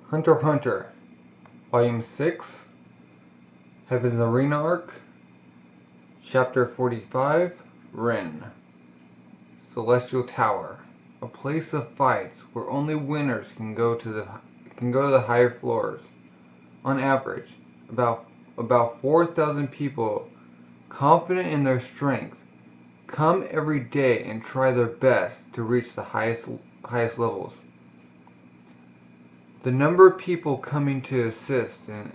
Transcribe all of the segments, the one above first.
Hunter Hunter, Volume 6, Heaven's Arena Arc, Chapter 45, Ren. Celestial Tower, a place of fights where only winners can go to the higher floors. On average, about 4,000 people, confident in their strength, come every day and try their best to reach the highest levels. The number of people coming to assist in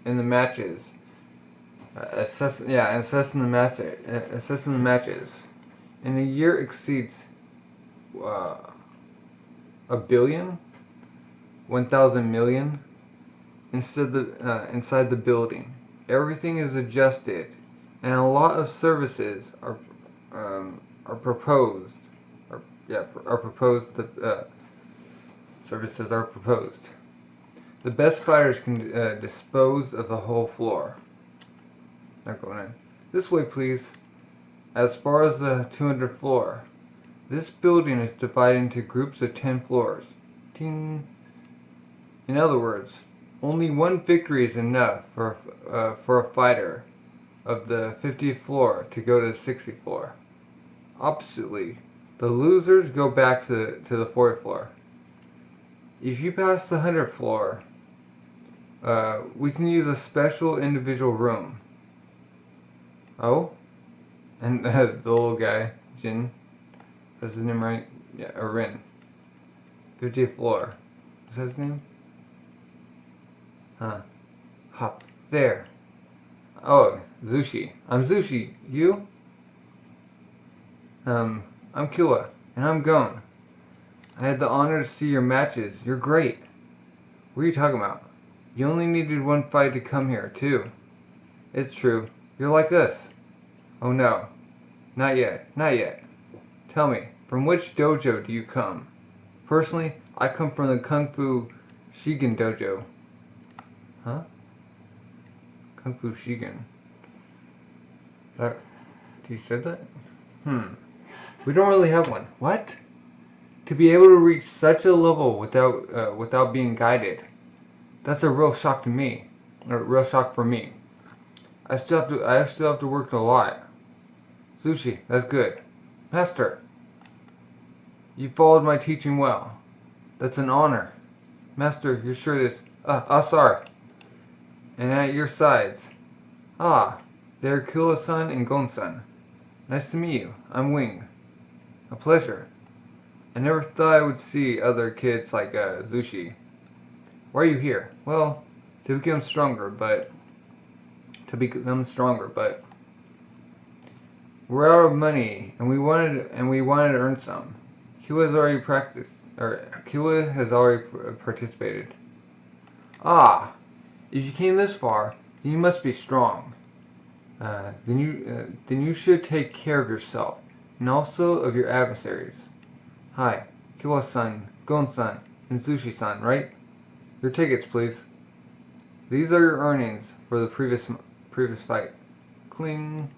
the matches, assessing the matches, in a year exceeds a billion, 1,000 million. Inside the building, everything is adjusted, and a lot of services are proposed. Services are proposed. The best fighters can dispose of the whole floor. Not going in. This way, please. As far as the 200th floor, this building is divided into groups of 10 floors. Ting. In other words, only one victory is enough for a fighter of the 50th floor to go to the 60th floor. Oppositely, the losers go back to the 40th floor. If you pass the 100th floor, we can use a special individual room. Oh? And the little guy, Jin, that's his name, right? Yeah, or Rin. 50th floor. Is that his name? Huh. Hop. There. Oh, Zushi. I'm Zushi. You? I'm Killa, and I'm Gon. I had the honor to see your matches. You're great. What are you talking about? You only needed one fight to come here, too. It's true. You're like us. Oh no. Not yet. Not yet. Tell me, from which dojo do you come? Personally, I come from the Kung Fu Shigen dojo. Huh? Kung Fu Shigen. You said that? We don't really have one. What? To be able to reach such a level without being guided, that's a real shock to me. A real shock for me. I still have to work a lot. Sushi, that's good. Master, you followed my teaching well. That's an honor. Master, you're sure this? Sorry. And at your sides. They're Killa-san and Gon-san. Nice to meet you. I'm Wing. A pleasure. I never thought I would see other kids like Zushi. Why are you here? Well, to become stronger, but we're out of money, and we wanted to earn some. Killa has already participated. If you came this far, then you must be strong. Then you should take care of yourself, and also of your adversaries. Hi, Killa-san, Gon-san, and Zushi-san, right? Your tickets, please. These are your earnings for the previous fight. Cling.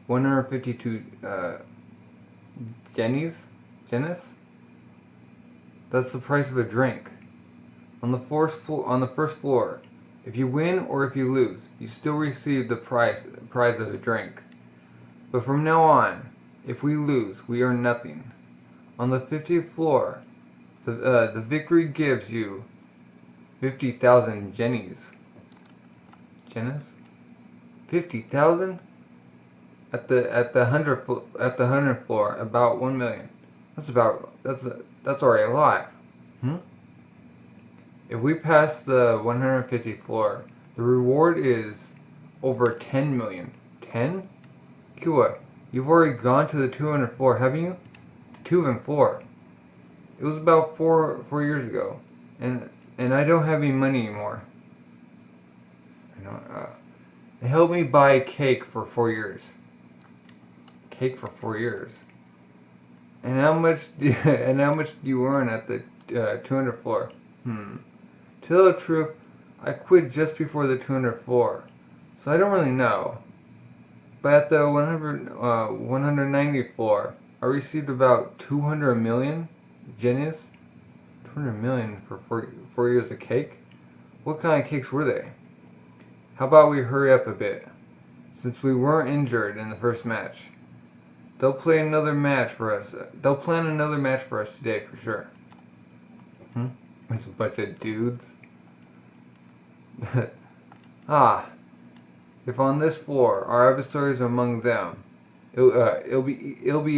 152 jennies? That's the price of a drink. On the first floor, if you win or if you lose, you still receive the prize of a drink. But from now on, if we lose, we earn nothing. On the 50th floor, the victory gives you 50,000 jennies. 50,000? At the 100th floor, about 1 million. That's already a lot. If we pass the 150th floor, the reward is over 10 million. 10? Killa, you've already gone to the 200th floor, haven't you? The 2nd floor. It was about 4 years ago, and I don't have any money anymore. It helped me buy a cake for 4 years. Cake for 4 years. And how much do you earn at the 200th floor? To tell the truth, I quit just before the 200th floor, so I don't really know. But at the 190th floor, I received about 200 million jennies. 200 million for 4 years of cake? What kind of cakes were they? How about we hurry up a bit? Since we weren't injured in the first match. They'll play another match for us. They'll plan another match for us today for sure. It's a bunch of dudes. If on this floor our adversaries are among them, it'll be an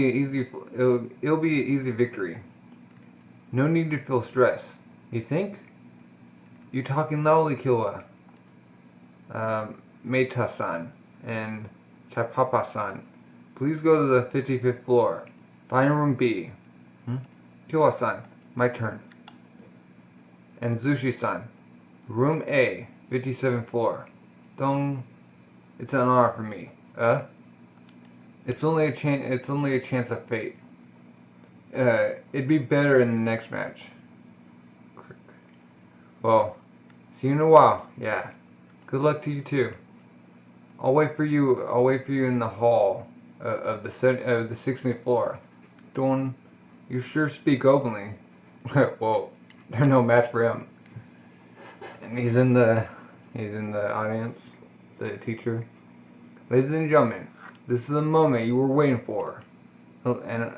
easy victory. No need to feel stress. You think? You talking loudly, Killa. Meita-san and Chapapa-san. Please go to the 55th floor. Find room B. Killa-san, my turn. And Zushi-san, room A, 57th floor. Dong. It's an honor for me. It's only a chance of fate. It'd be better in the next match. Well, see you in a while. Yeah. Good luck to you too. I'll wait for you in the hall of the 16th floor. Don't you sure speak openly? Well, there's no match for him. And he's in the audience, the teacher. Ladies and gentlemen, this is the moment you were waiting for. And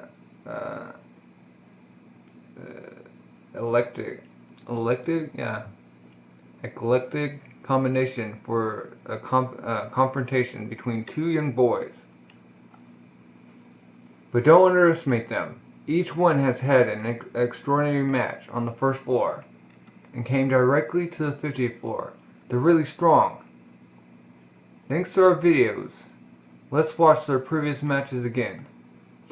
eclectic combination for a confrontation between two young boys. But don't underestimate them. Each one has had an extraordinary match on the first floor and came directly to the 50th floor. They're really strong. Thanks to our videos, let's watch their previous matches again.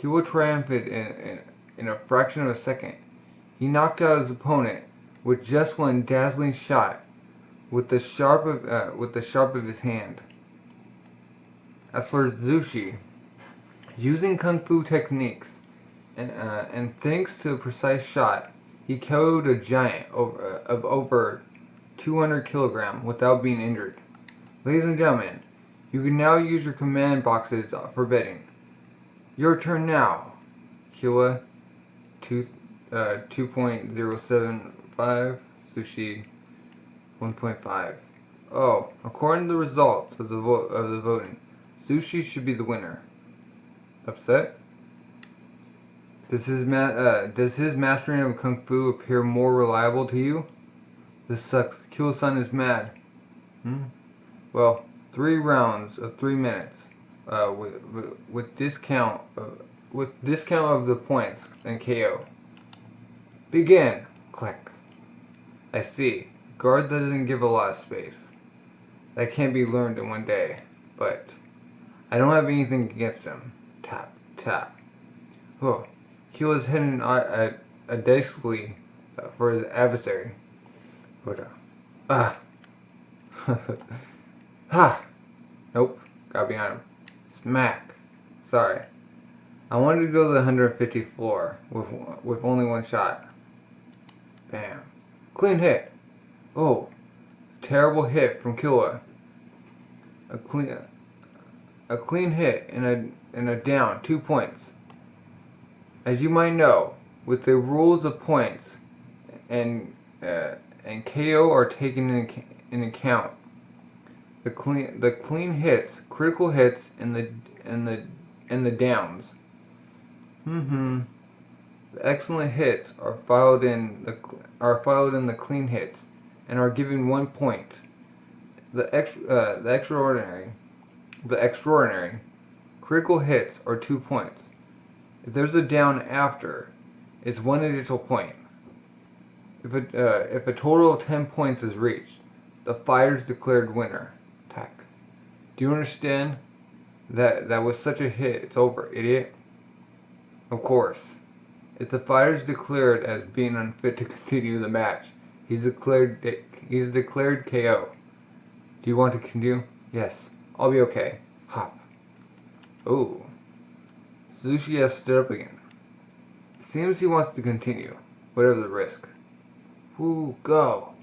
He will triumph in a fraction of a second. He knocked out his opponent with just one dazzling shot with the sharp of his hand. As for Zushi, using kung fu techniques and thanks to a precise shot, he KO'd a giant of over 200 kilograms without being injured. Ladies and gentlemen, you can now use your command boxes for betting. Your turn now. Killa 2.075, Sushi 1.5. Oh, according to the results of the voting, Sushi should be the winner. Upset? Does his mastering of Kung Fu appear more reliable to you? This sucks. Killa-san is mad. Well, 3 rounds of 3 minutes, with discount of the points and KO. Begin. Click. I see. Guard doesn't give a lot of space. That can't be learned in one day, but I don't have anything against him. Tap, tap. Oh, Killa's heading audaciously for his adversary. Ha! Nope, got behind him. Smack. Sorry. I wanted to go to the 150th floor with only one shot. Bam. Clean hit. Oh, terrible hit from Killa. A clean hit and a down, 2 points. As you might know, with the rules of points and KO are taken in account. The clean hits, critical hits, and the downs. The excellent hits are filed in the clean hits and are given 1 point. The extraordinary critical hits are 2 points. If there's a down after, it's 1 additional point. If a total of 10 points is reached, the fighter's declared winner. Tack. Do you understand? That was such a hit. It's over, idiot. Of course. If the fighter is declared as being unfit to continue the match, he's declared KO. Do you want to continue? Yes. I'll be okay. Hop. Oh. Sushi has stood up again. Seems he wants to continue, whatever the risk. Ooh, go.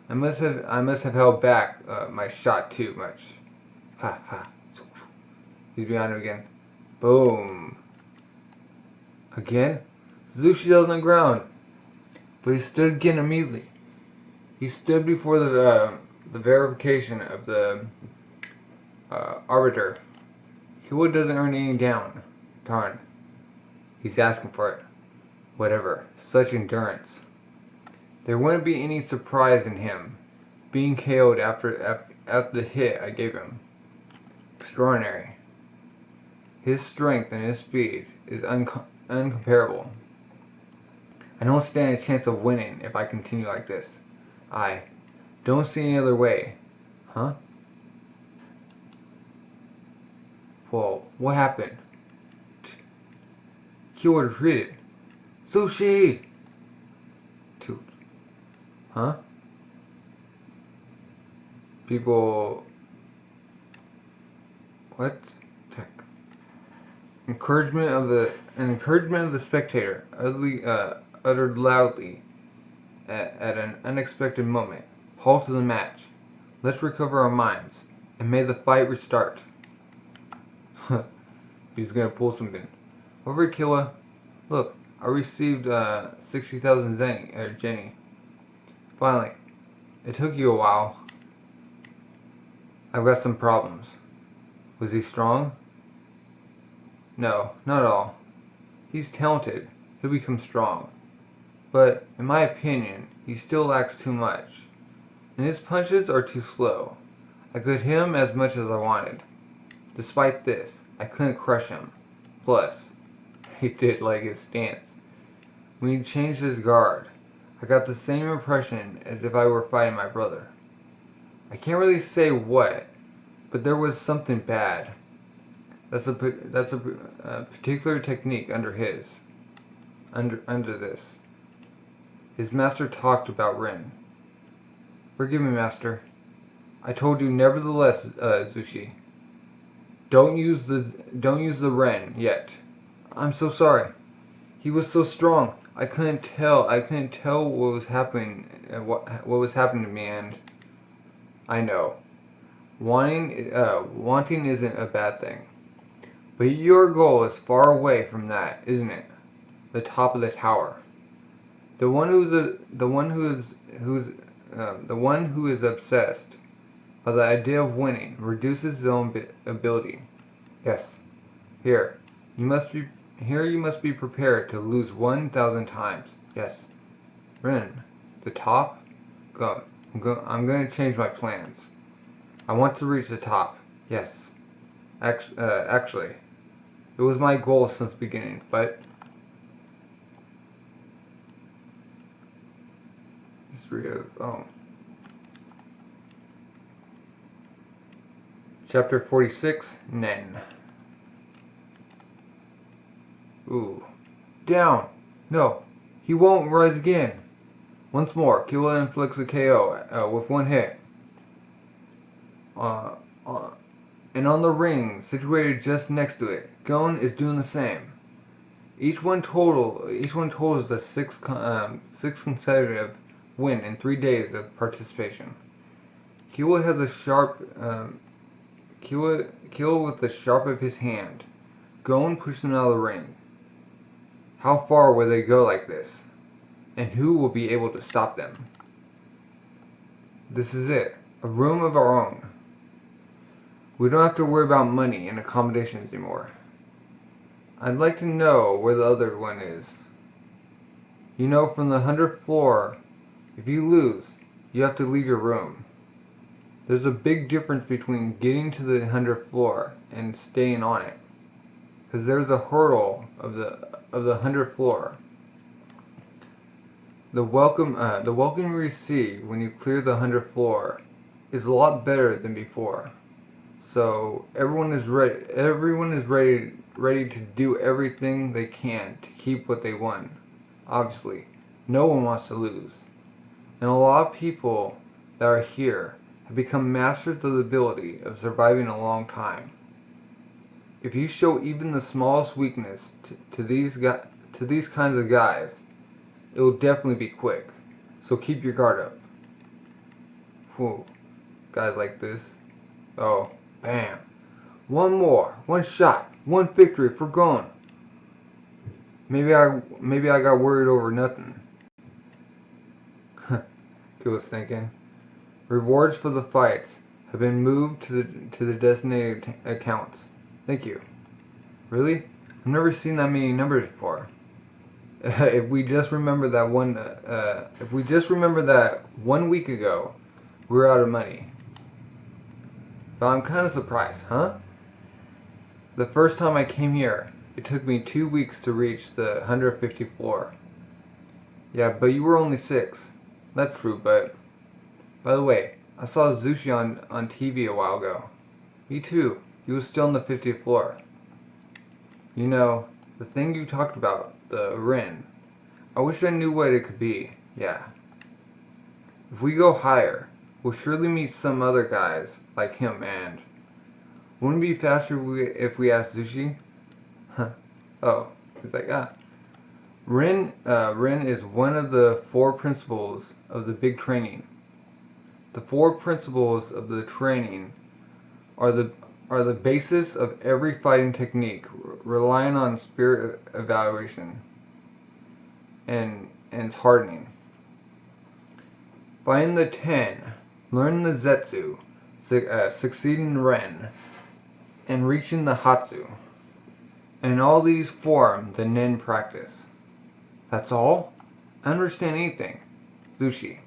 I must have held back my shot too much. Ha ha. He's behind him again. Boom. Again? Zushi on the ground. but he stood again immediately. He stood before the verification of the arbiter. Killua doesn't earn any down. Darn. He's asking for it. Whatever. Such endurance. There wouldn't be any surprise in him being KO'd after the hit I gave him. Extraordinary. His strength and his speed is uncomparable. I don't stand a chance of winning if I continue like this. I don't see any other way. Huh? Whoa, what happened? Killua retreated. Sushi! Toot. Huh? People... What? Tech. Encouragement of the spectator, uttered loudly at an unexpected moment. Halt to the match. Let's recover our minds, and may the fight restart. He's gonna pull something. Over Killua. Look, I received 60,000 Jenny. Finally. It took you a while. I've got some problems. Was he strong? No, not at all. He's talented. He'll become strong. But, in my opinion, he still lacks too much. And his punches are too slow. I could hit him as much as I wanted. Despite this, I couldn't crush him. Plus, he did like his stance. When he changed his guard, I got the same impression as if I were fighting my brother. I can't really say what, but there was something bad. That's a particular technique under this. His master talked about Ren. Forgive me, master. I told you nevertheless, Zushi. Don't use the Ren yet. I'm so sorry. He was so strong. I couldn't tell what was happening to me, and I know. Wanting isn't a bad thing. But your goal is far away from that, isn't it? The top of the tower. The one who is obsessed by the idea of winning reduces his own ability. Yes. Here you must be prepared to lose 1,000 times. Yes. Ren, the top? Go. I'm going to change my plans. I want to reach the top. Yes. Actually, it was my goal since the beginning, but history of Chapter 46, Nen. Ooh. Down! No, he won't rise again. Once more, Killua inflicts a KO with one hit. And on the ring, situated just next to it, Gon is doing the same. Each one totals the sixth consecutive win in 3 days of participation. Killua has a sharp, Killua with the sharp of his hand. Gon pushes him out of the ring. How far will they go like this? And who will be able to stop them? This is it. A room of our own. We don't have to worry about money and accommodations anymore. I'd like to know where the other one is. You know, from the 100th floor, if you lose, you have to leave your room. There's a big difference between getting to the 100th floor and staying on it. Because there's a hurdle of the 100th floor. The welcome you receive when you clear the 100th floor is a lot better than before. So everyone is ready to do everything they can to keep what they won. Obviously, no one wants to lose. And a lot of people that are here have become masters of the ability of surviving a long time. If you show even the smallest weakness to these kinds of guys, it will definitely be quick. So keep your guard up. Whew. Guys like this. Oh, bam. One more. One shot. One victory for Gon. Maybe I got worried over nothing. He was thinking. Rewards for the fights have been moved to the designated accounts. Thank you. Really? I've never seen that many numbers before. If we just remember that one week ago, we were out of money. But I'm kind of surprised, huh? The first time I came here, it took me 2 weeks to reach the 150th floor. Yeah, but you were only 6. That's true, but... By the way, I saw Zushi on TV a while ago. Me too. He was still on the 50th floor. You know, the thing you talked about, the Rin. I wish I knew what it could be. Yeah. If we go higher, we'll surely meet some other guys like him, and... Wouldn't it be faster if we asked Zushi? Huh. Oh. He's like, ah. Rin is one of the 4 principles of the big training. The 4 principles of the training are the basis of every fighting technique, relying on spirit evaluation and its hardening. Find the 10, learn the Zetsu, succeeding Ren, and reaching the Hatsu. And all these form the Nen practice. That's all? I understand anything. Zushi.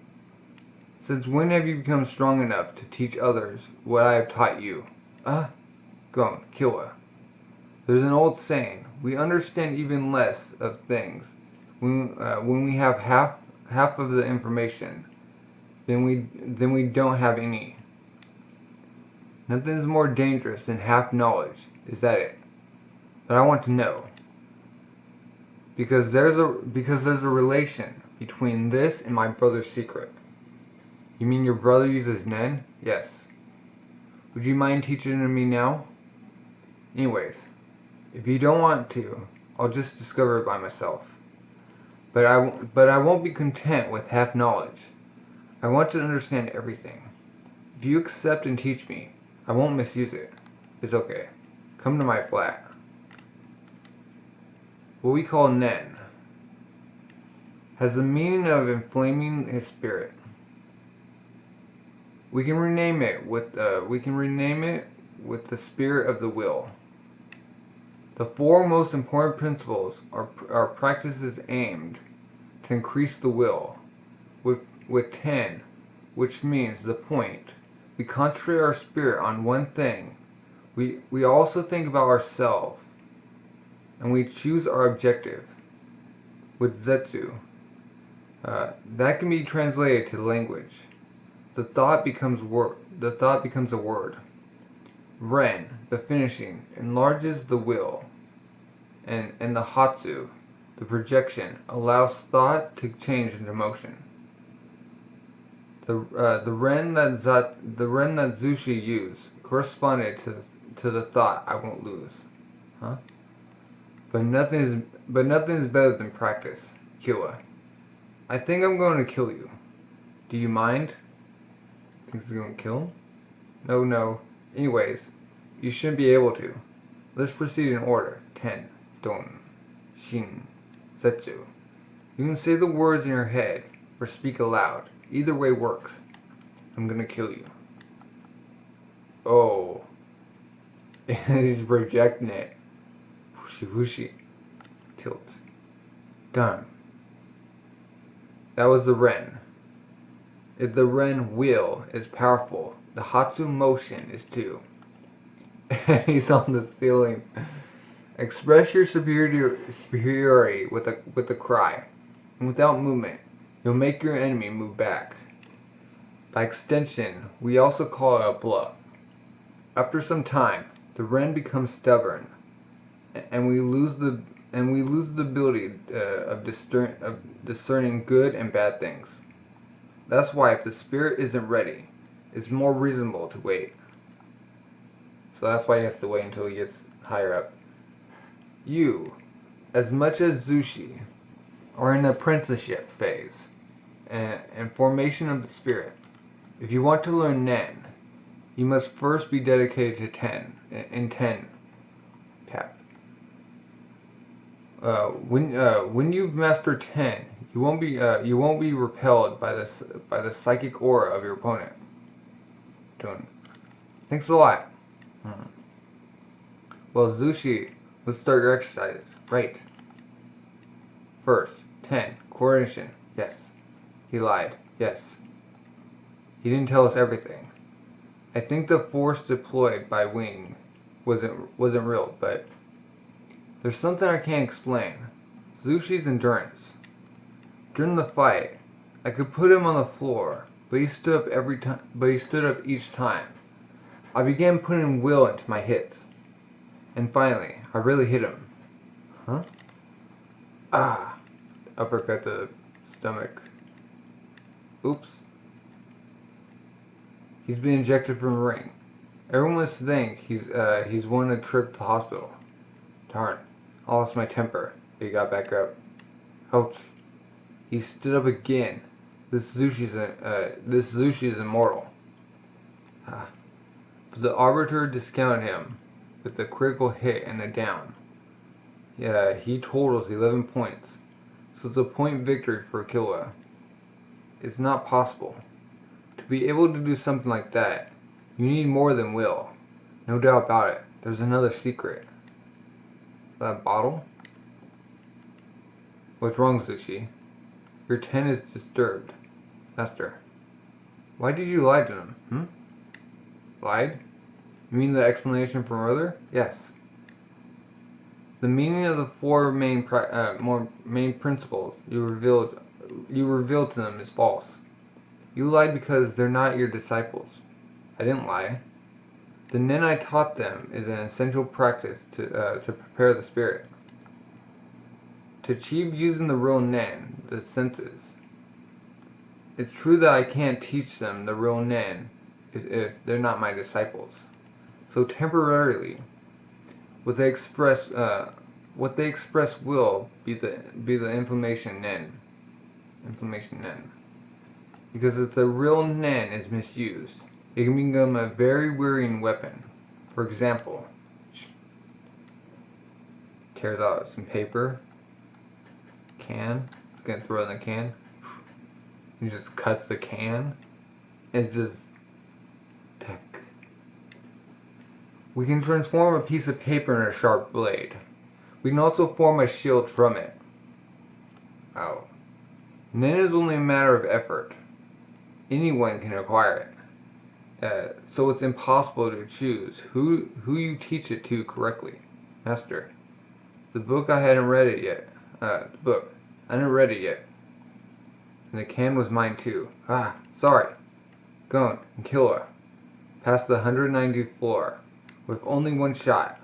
Since when have you become strong enough to teach others what I have taught you? Gon, Killua. There's an old saying, we understand even less of things when we have half of the information than we don't have any. Nothing is more dangerous than half knowledge, is that it? But I want to know. Because there's a relation between this and my brother's secret. You mean your brother uses Nen? Yes. Would you mind teaching it to me now? Anyways, if you don't want to, I'll just discover it by myself. But I won't be content with half knowledge. I want to understand everything. If you accept and teach me, I won't misuse it. It's okay. Come to my flat. What we call Nen has the meaning of inflaming his spirit. We can rename it with the spirit of the will. The 4 most important principles are practices aimed to increase the will. With 10, which means the point, we concentrate our spirit on one thing. We also think about ourselves, and we choose our objective. With Zetsu, that can be translated to language. The thought becomes a word. Ren, the finishing, enlarges the will, and the Hatsu, the projection, allows thought to change into motion. The Ren that Zushi used corresponded to the thought I won't lose. Huh? But nothing is better than practice. Killua. I think I'm going to kill you. Do you mind? Think you're going to kill him? No. Anyways, you shouldn't be able to. Let's proceed in order. 10. Don. Shin. Zetsu. You can say the words in your head or speak aloud. Either way works. I'm going to kill you. Oh. He's rejecting it. Whooshy. Tilt. Done. That was the Ren. If the Ren will is powerful, the Hatsu motion is too. He's on the ceiling. Express your superiority with a cry. And without movement, you'll make your enemy move back. By extension, we also call it a bluff. After some time, the Ren becomes stubborn, and we lose the ability of discerning good and bad things. That's why if the spirit isn't ready, it's more reasonable to wait. So that's why he has to wait until he gets higher up. You, as much as Zushi, are in apprenticeship phase and formation of the spirit. If you want to learn Nen, you must first be dedicated to 10. Tap. When you've mastered 10, You won't be repelled by the psychic aura of your opponent. Thanks a lot. Well, Zushi, let's start your exercises. Right. First, 10. Coordination. Yes. He lied. Yes. He didn't tell us everything. I think the force deployed by Wing wasn't real, but there's something I can't explain. Zushi's endurance. During the fight, I could put him on the floor, but he stood up every time. But he stood up each time. I began putting will into my hits, and finally, I really hit him. Huh? Ah! Uppercut to the stomach. Oops. He's been ejected from the ring. Everyone must think he's won a trip to the hospital. Darn. I lost my temper. But he got back up. Ouch. He stood up again. This Zushi is immortal. But the Arbiter discounted him with a critical hit and a down. Yeah, he totals 11 points. So it's a point victory for Killua. It's not possible. To be able to do something like that, you need more than will. No doubt about it. There's another secret. That bottle? What's wrong, Zushi? Your 10 is disturbed. Master. Why did you lie to him? Lied? You mean the explanation from earlier? Yes. The meaning of the four main principles you revealed to them is false. You lied because they're not your disciples. I didn't lie. The NEN I taught them is an essential practice to prepare the spirit. To achieve using the real NEN, the senses. It's true that I can't teach them the real NEN if they're not my disciples. So temporarily, what they express will be the inflammation NEN. Because if the real NEN is misused, it can become a very wearying weapon. For example, tears out some paper, can, it's gonna throw it in the can, he just cuts the can, it's just tech. We can transform a piece of paper into a sharp blade. We can also form a shield from it. Oh. NEN is only a matter of effort. Anyone can acquire it. So it's impossible to choose who you teach it to correctly. Master, the book I hadn't read it yet. I hadn't read it yet. And the can was mine too. Sorry. Gon and Killua past the 190th floor with only one shot.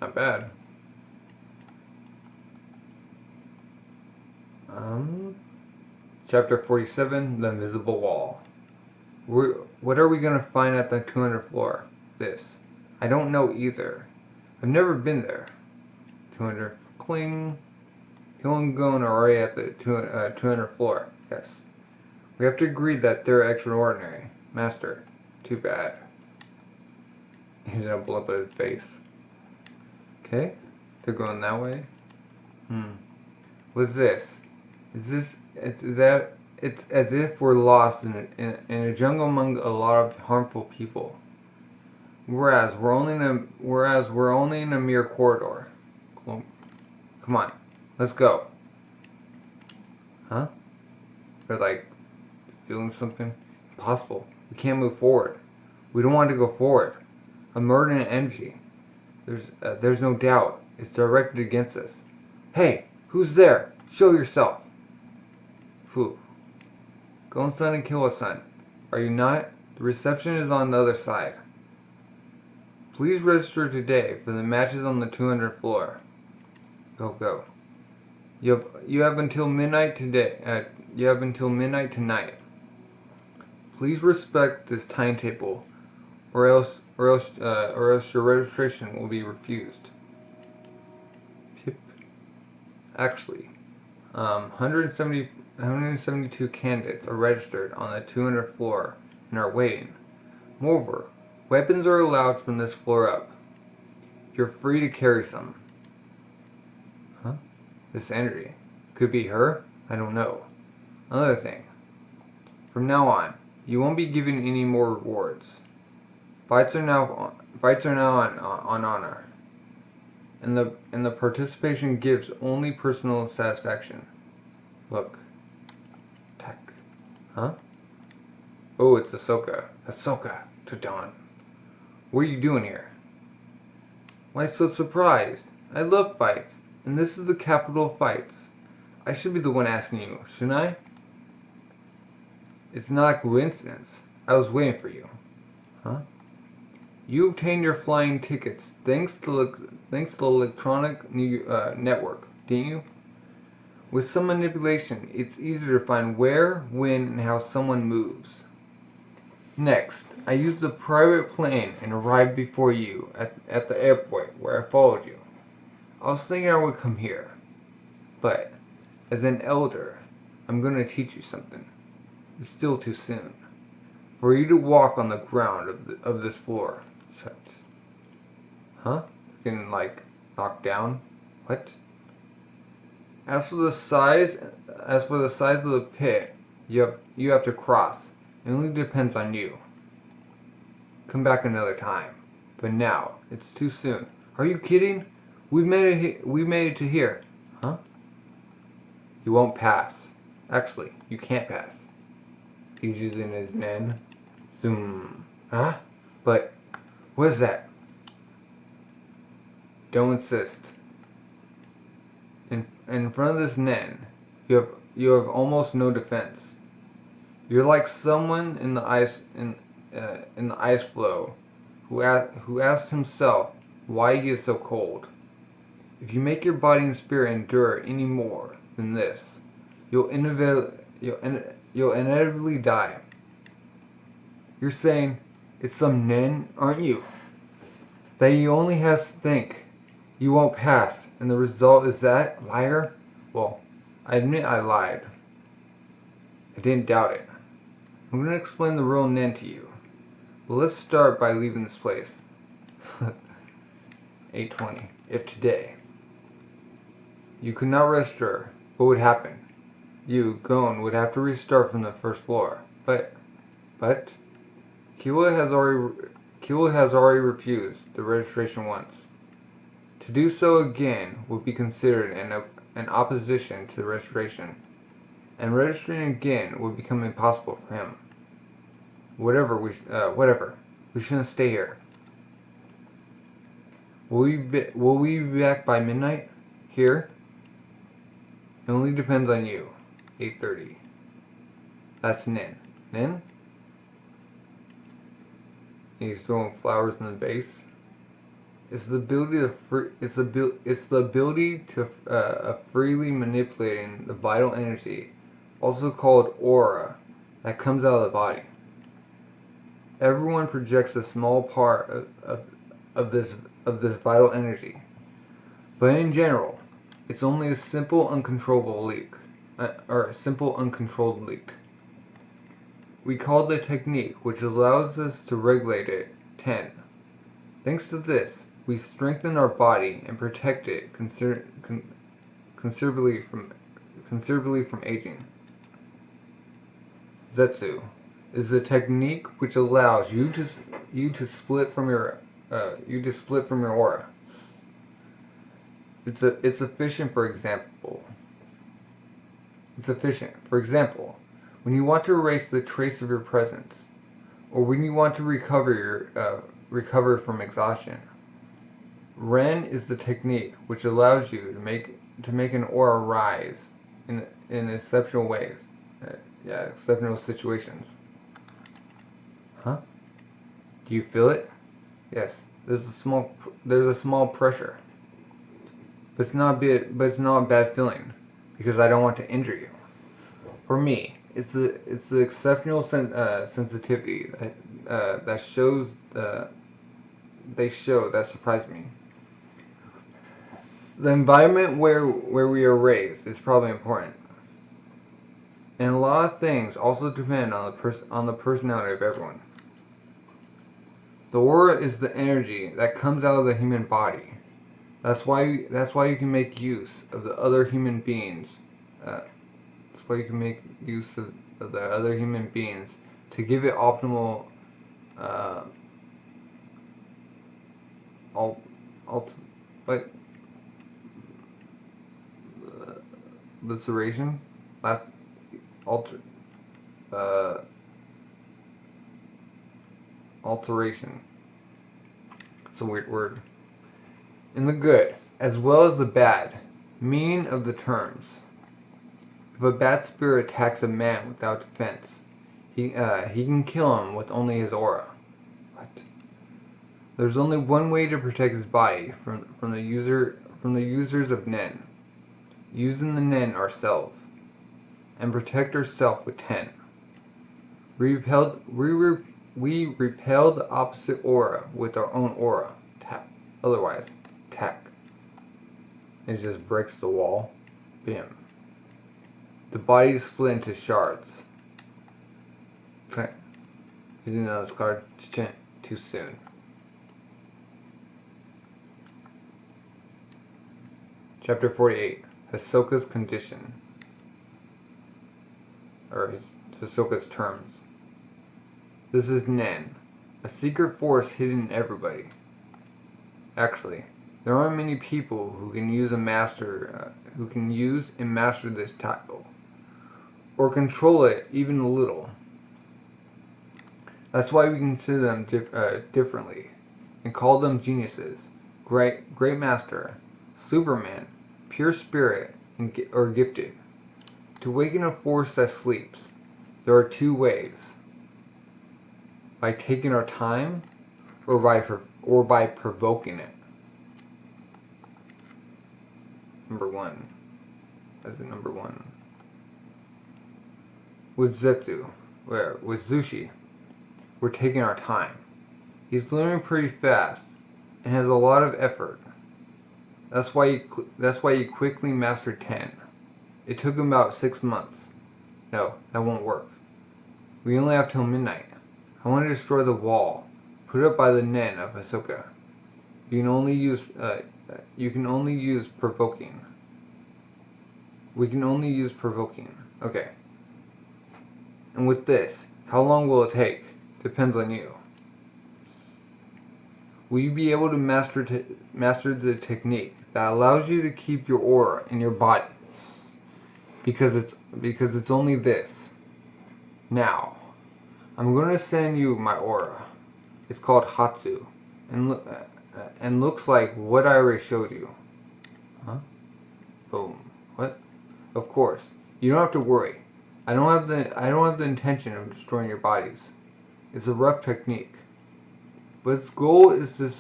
Not bad. Chapter 47, The Invisible Wall. What are we gonna find at the 200th floor? This. I don't know either. I've never been there. 200th. Cling. Hill and Gon are already at the 200th floor. Yes. We have to agree that they're extraordinary. Master. Too bad. He's gonna blow up his face. Okay. They're going that way. What's this? It's as if we're lost in a jungle among a lot of harmful people. Whereas we're only in a mere corridor. Come on, let's go. Huh? They're like feeling something. Impossible. We can't move forward. We don't want to go forward. A murder and energy. There's no doubt. It's directed against us. Hey, who's there? Show yourself. Who? Gon-san and Killua-san. Are you not? The reception is on the other side. Please register today for the matches on the 200th floor. Go. You have until midnight today. You have until midnight tonight. Please respect this timetable, or else your registration will be refused. Pip. Actually, 172 candidates are registered on the 200th floor and are waiting. Moreover, weapons are allowed from this floor up. You're free to carry some. Huh? This energy. Could be her? I don't know. Another thing. From now on, you won't be given any more rewards. Fights are now on honor. And the participation gives only personal satisfaction. Look. Tech. Huh? Oh, it's Hisoka. Hisoka, to dawn. What are you doing here? Why so surprised? I love fights, and this is the capital of fights. I should be the one asking you, shouldn't I? It's not a coincidence. I was waiting for you. Huh? You obtained your flying tickets thanks to the electronic network, didn't you? With some manipulation, it's easier to find where, when, and how someone moves. Next, I used a private plane and arrived before you at the airport where I followed you. I was thinking I would come here. But, as an elder, I'm going to teach you something. It's still too soon. For you to walk on the ground of this floor. Shut. Huh? Getting, knocked down? What? As for the size of the pit, you have to cross. It only depends on you. Come back another time. But now, it's too soon. Are you kidding? We made it to here. Huh? You won't pass. Actually, you can't pass. He's using his NEN. Zoom. Huh? But, what is that? Don't insist. In front of this NEN, you have almost no defense. You're like someone in the ice floe who asks himself why he is so cold. If you make your body and spirit endure any more than this, you'll inevitably die. You're saying it's some NEN, aren't you? That he only has to think. You won't pass, and the result is that, liar? Well, I admit I lied. I didn't doubt it. I'm going to explain the real NEN to you. But let's start by leaving this place. 8:20. If today you could not register, what would happen? You, Gon, would have to restart from the first floor. But Killua has already refused the registration once. To do so again would be considered an opposition to the registration, and registering again would become impossible for him. Whatever. We shouldn't stay here. Will we be back by midnight? Here? It only depends on you. 8:30. That's NEN. NEN? And he's throwing flowers in the base. It's the ability to freely manipulating the vital energy, also called aura, that comes out of the body. Everyone projects a small part of this vital energy, but in general, it's only a simple uncontrollable leak, uncontrolled leak. We call the technique which allows us to regulate it 10. Thanks to this, we strengthen our body and protect it considerably from aging. Zetsu is the technique which allows you to split from your aura. It's efficient. For example, when you want to erase the trace of your presence, or when you want to recover from exhaustion. Ren is the technique which allows you to make an aura rise in exceptional ways. Exceptional situations. Huh? Do you feel it? Yes. There's a small pressure. But it's not a bad feeling, because I don't want to injure you. For me, it's the exceptional sensitivity that surprised me. The environment where we are raised is probably important, and a lot of things also depend on the personality of everyone. The aura is the energy that comes out of the human body. That's why you can make use of the other human beings. That's why you can make use of the other human beings to give it optimal laceration, alteration. It's a weird word. In the good as well as the bad. Meaning of the terms. If a bad spirit attacks a man without defense, he can kill him with only his aura. What? There's only one way to protect his body from the users of NEN. Using the NEN ourselves, and protect ourselves with 10. We repel the opposite aura with our own aura. Otherwise, attack. It just breaks the wall. Bam. The body is split into shards. Okay. Using those cards too soon. Chapter 48. Hisoka's condition. Or Hisoka's terms. This is NEN, a secret force hidden in everybody. Actually, there aren't many people who can use and master this title, or control it even a little. That's why we consider them differently, and call them geniuses, great master, Superman, pure spirit, or gifted. To awaken a force that sleeps, there are two ways: by taking our time, or by provoking it. Number one. As in number one. With Zetsu, with Zushi, we're taking our time. He's learning pretty fast and has a lot of effort. That's why he quickly mastered 10. It took him about 6 months. No, that won't work. We only have till midnight. I want to destroy the wall put up by the NEN of Hisoka. You can only use provoking. We can only use provoking. Okay. And with this, how long will it take? Depends on you. Will you be able to master the technique that allows you to keep your aura in your body? Because it's only this. Now, I'm going to send you my aura. It's called Hatsu, and looks like what I already showed you. Huh? Boom. What? Of course, you don't have to worry. I don't have the intention of destroying your bodies. It's a rough technique, but its goal is to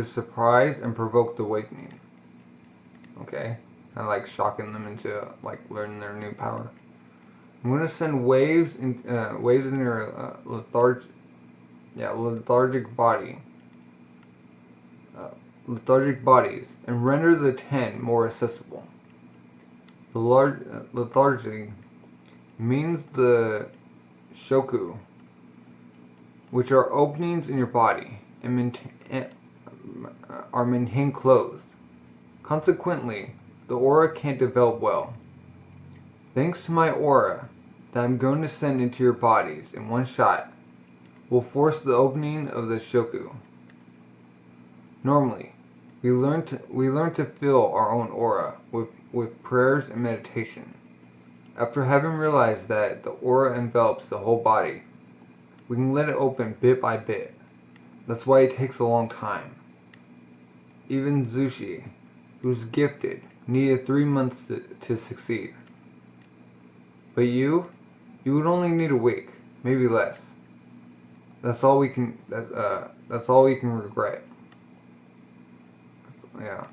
surprise and provoke the awakening. Okay, I like shocking them into like learning their new power. I'm going to send waves in your lethargic bodies, and render the 10 more accessible. The lethargy means the shoku, which are openings in your body, and are maintained closed. Consequently, the aura can't develop well. Thanks to my aura that I'm going to send into your bodies in one shot, will force the opening of the shoku. Normally, we learn to fill our own aura with prayers and meditation. After having realized that the aura envelops the whole body, we can let it open bit by bit. That's why it takes a long time. Even Zushi, who's gifted, needed 3 months to succeed. But you would only need a week, maybe less. That's all we can regret. Yeah.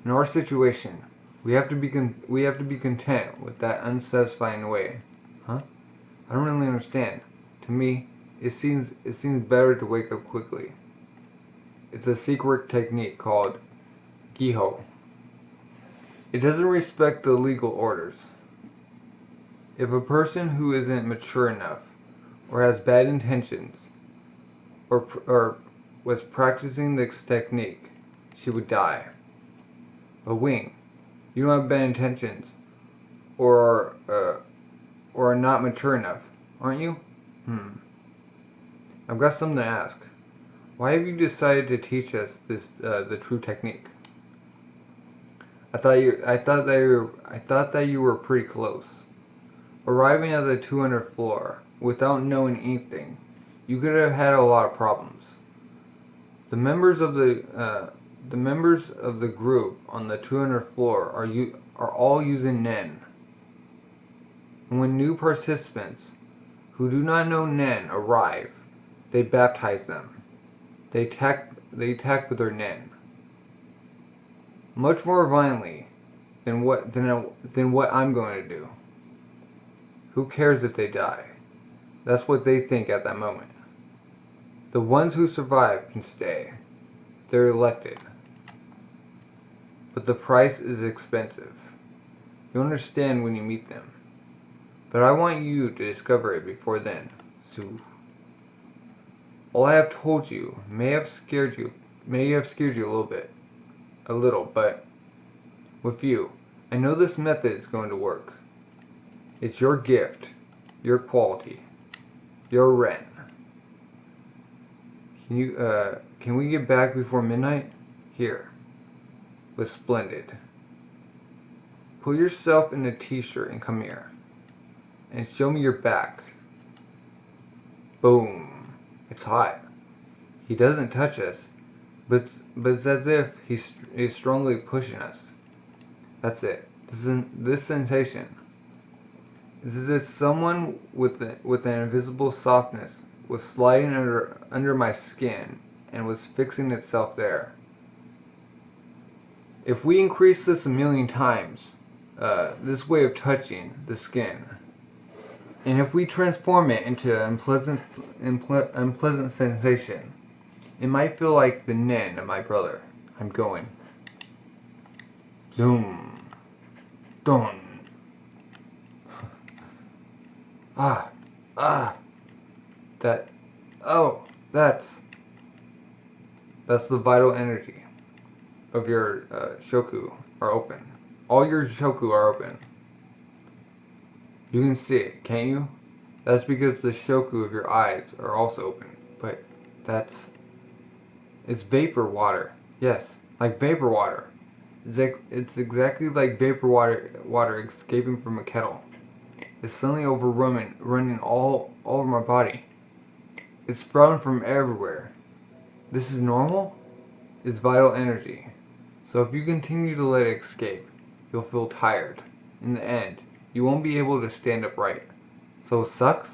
In our situation, we have to be content with that unsatisfying way. Huh? I don't really understand. To me, it seems better to wake up quickly. It's a secret technique called Giho. It doesn't respect the legal orders. If a person who isn't mature enough, or has bad intentions, or was practicing this technique, she would die. But Wing, you don't have bad intentions, or are not mature enough, aren't you? I've got something to ask. Why have you decided to teach us this the true technique? I thought that you were pretty close. Arriving at the 200th floor without knowing anything, you could have had a lot of problems. The members of the group on the 200th floor are all using NEN. And when new participants who do not know NEN arrive, they baptize them. They attack with their NEN. Much more violently than what I'm going to do. Who cares if they die? That's what they think at that moment. The ones who survive can stay. They're elected. But the price is expensive. You'll understand when you meet them. But I want you to discover it before then, Sue. All I have told you may have scared you a little, but with you, I know this method is going to work. It's your gift, your quality, your rent. Can we get back before midnight? Here. Was splendid. Put yourself in a t-shirt and come here. And show me your back. Boom. It's hot. He doesn't touch us, but it's as if he's strongly pushing us. That's it. This sensation. It's as if someone with an invisible softness was sliding under my skin and was fixing itself there. If we increase this 1,000,000 times, this way of touching the skin, and if we transform it into an unpleasant sensation, it might feel like the NEN of my brother. I'm going. Zoom. Dun. That's the vital energy of your shoku are open. All your shoku are open. You can see it, can't you? That's because the shoku of your eyes are also open. But it's vapor water. Yes, like vapor water. It's exactly like vapor water escaping from a kettle. It's suddenly running all over my body. It's sprouting from everywhere. This is normal? It's vital energy. So if you continue to let it escape, you'll feel tired. In the end, you won't be able to stand upright. So it sucks?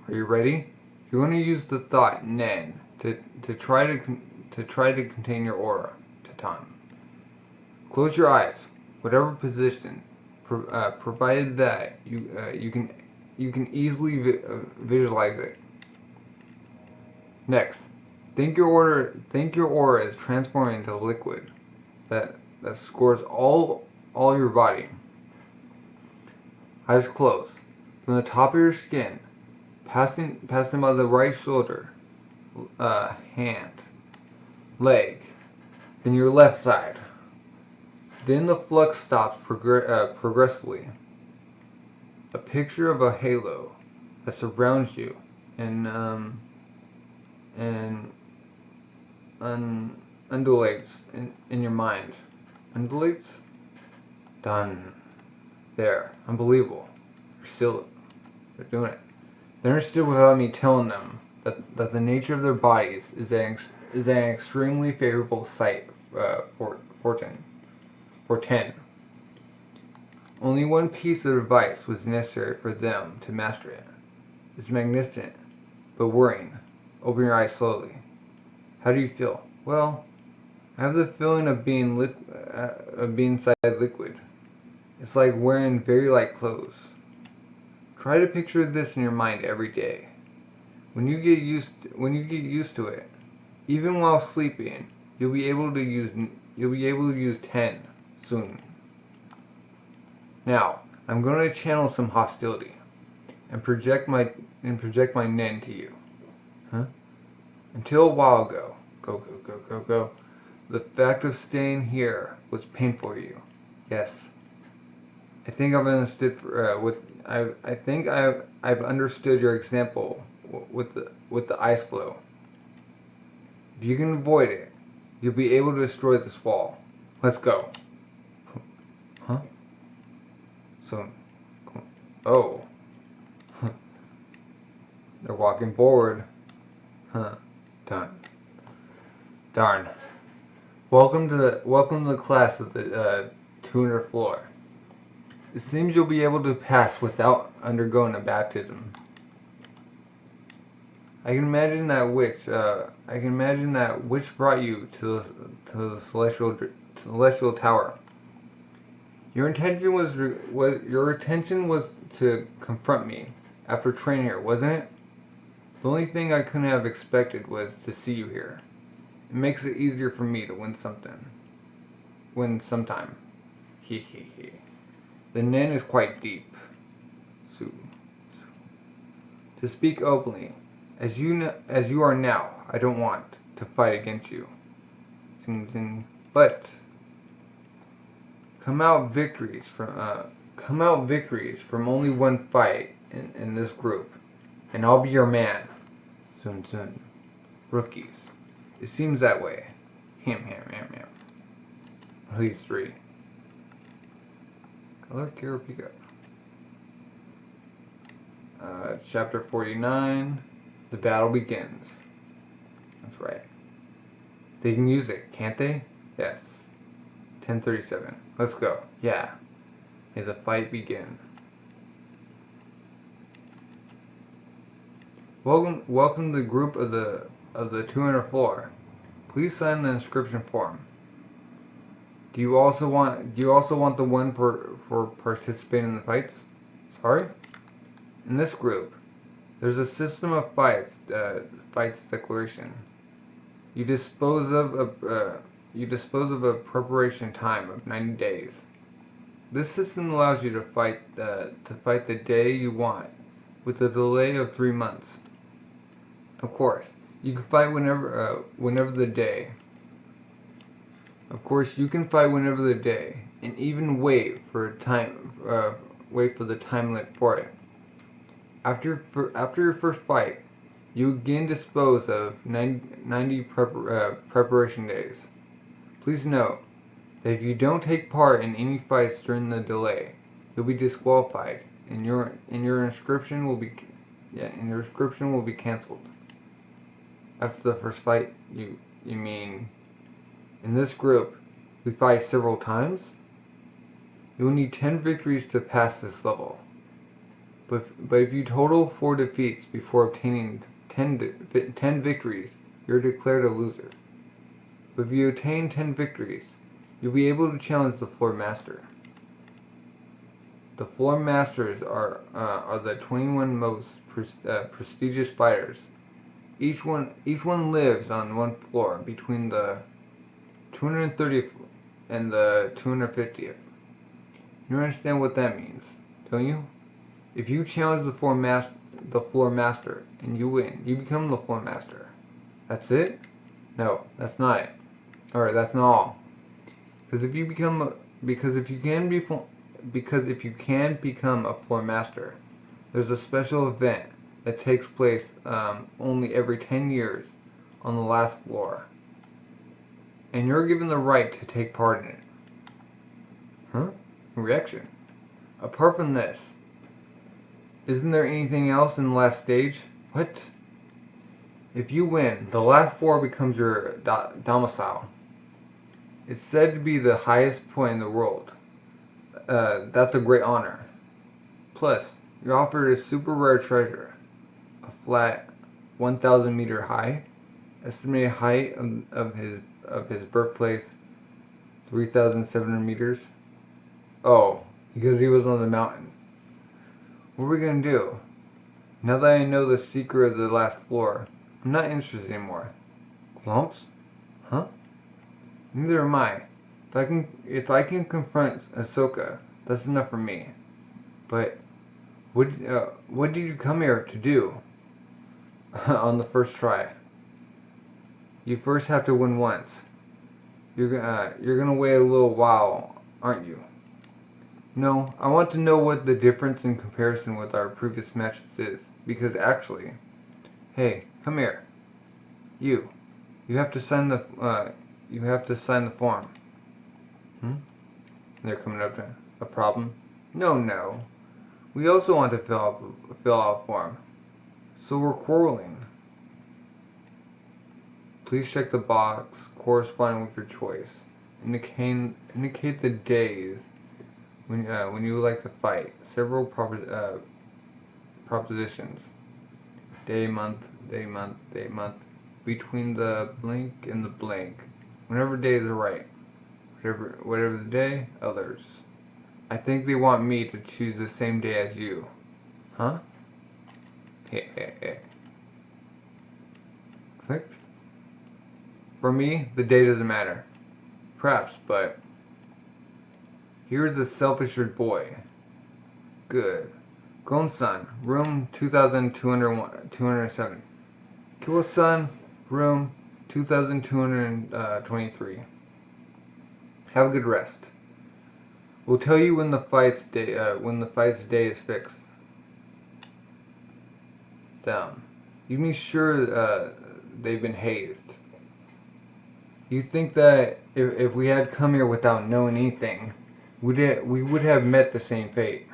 Are you ready? You're going to use the thought NEN to try to contain your aura to time. Close your eyes, whatever position, provided that you can easily visualize it. Next, think your aura is transforming into liquid that scores all your body. Eyes closed. From the top of your skin, passing by the right shoulder, hand, leg, then your left side. Then the flux stops progressively. A picture of a halo that surrounds you and undulates in your mind. Undulates? Done. There. Unbelievable. They're doing it. They understood without me telling them that the nature of their bodies is an extremely favorable site for 10. Only one piece of advice was necessary for them to master it. It's magnificent, but worrying. Open your eyes slowly. How do you feel? Well, I have the feeling of being inside liquid. It's like wearing very light clothes. Try to picture this in your mind every day. When you get used to it, even while sleeping, you'll be able to use 10 soon. Now, I'm going to channel some hostility and project my NEN to you. Huh? Until a while ago, go, the fact of staying here was painful for you. Yes. I think I've understood I've understood your example with the ice flow. If you can avoid it, you'll be able to destroy this wall. Let's go. Huh? So, oh. They're walking forward. Huh. Darn. Welcome to the class of the 200 floor. It seems you'll be able to pass without undergoing a baptism. I can imagine that which brought you to the celestial tower. Your intention was to confront me after training here, wasn't it? The only thing I couldn't have expected was to see you here. It makes it easier for me to win sometime. He. The NEN is quite deep. To speak openly, as you are now, I don't want to fight against you. But come out victories from only one fight in this group, and I'll be your man. Soon. Rookies. It seems that way. Him. At least 3. Color Kirapika. Chapter 49. The battle begins. That's right. They can use it, can't they? Yes. 10:37. Let's go. Yeah. May the fight begin. Welcome to the group of the 200 floor. Please sign the inscription form. Do you also want the one for participating in the fights? Sorry? In this group, there's a system of fights declaration. You dispose of a preparation time of 90 days. This system allows you to fight the day you want, with a delay of 3 months. Of course, you can fight whenever the day. Of course, you can fight whenever the day, and even wait for the time limit for it. After your first fight, you again dispose of 90 preparation days. Please note that if you don't take part in any fights during the delay, you'll be disqualified, and your inscription will be cancelled. After the first fight, you mean? In this group, we fight several times. You will need 10 victories to pass this level. But if you total 4 defeats before obtaining 10 victories, you're declared a loser. But if you attain 10 victories, you'll be able to challenge the floor master. The floor masters are the 21 most prestigious fighters. Each one lives on one floor between the 230th and the 250th. You understand what that means, don't you? If you challenge the floor master and you win, you become the floor master. That's it? No, that's not it. Alright, that's not all. Because if you can become a floor master, there's a special event that takes place only every 10 years on the last floor. And you're given the right to take part in it. Huh? Reaction. Apart from this, isn't there anything else in the last stage? What? If you win, the last floor becomes your domicile. It's said to be the highest point in the world. That's a great honor. Plus, you're offered a super rare treasure. A flat 1,000 meter high, estimated height of his birthplace, 3,700 meters. Oh, because he was on the mountain. What are we gonna do? Now that I know the secret of the last floor, I'm not interested anymore. Clumps? Huh? Neither am I. If I can confront Hisoka, that's enough for me. But what did you come here to do? On the first try? You first have to win once. You're gonna wait a little while, aren't you? No, I want to know what the difference in comparison with our previous matches is. Because actually... Hey, come here. You have to sign the form. They're coming up to a problem. No. We also want to fill out a form. So we're quarreling. Please check the box corresponding with your choice. Indicate the days when you would like to fight. Several propositions. Day, month. Between the blank and the blank. Whenever days are right. Whatever the day, others. I think they want me to choose the same day as you. Huh? Clicked? For me, the day doesn't matter. Perhaps, but... Here's a self-assured boy. Good. Gon-san, room 2207. Kiwa-san, room 2223. Have a good rest. We'll tell you when the fight's day is fixed. Down. You mean sure they've been hazed? You think that if we had come here without knowing anything, we would have met the same fate?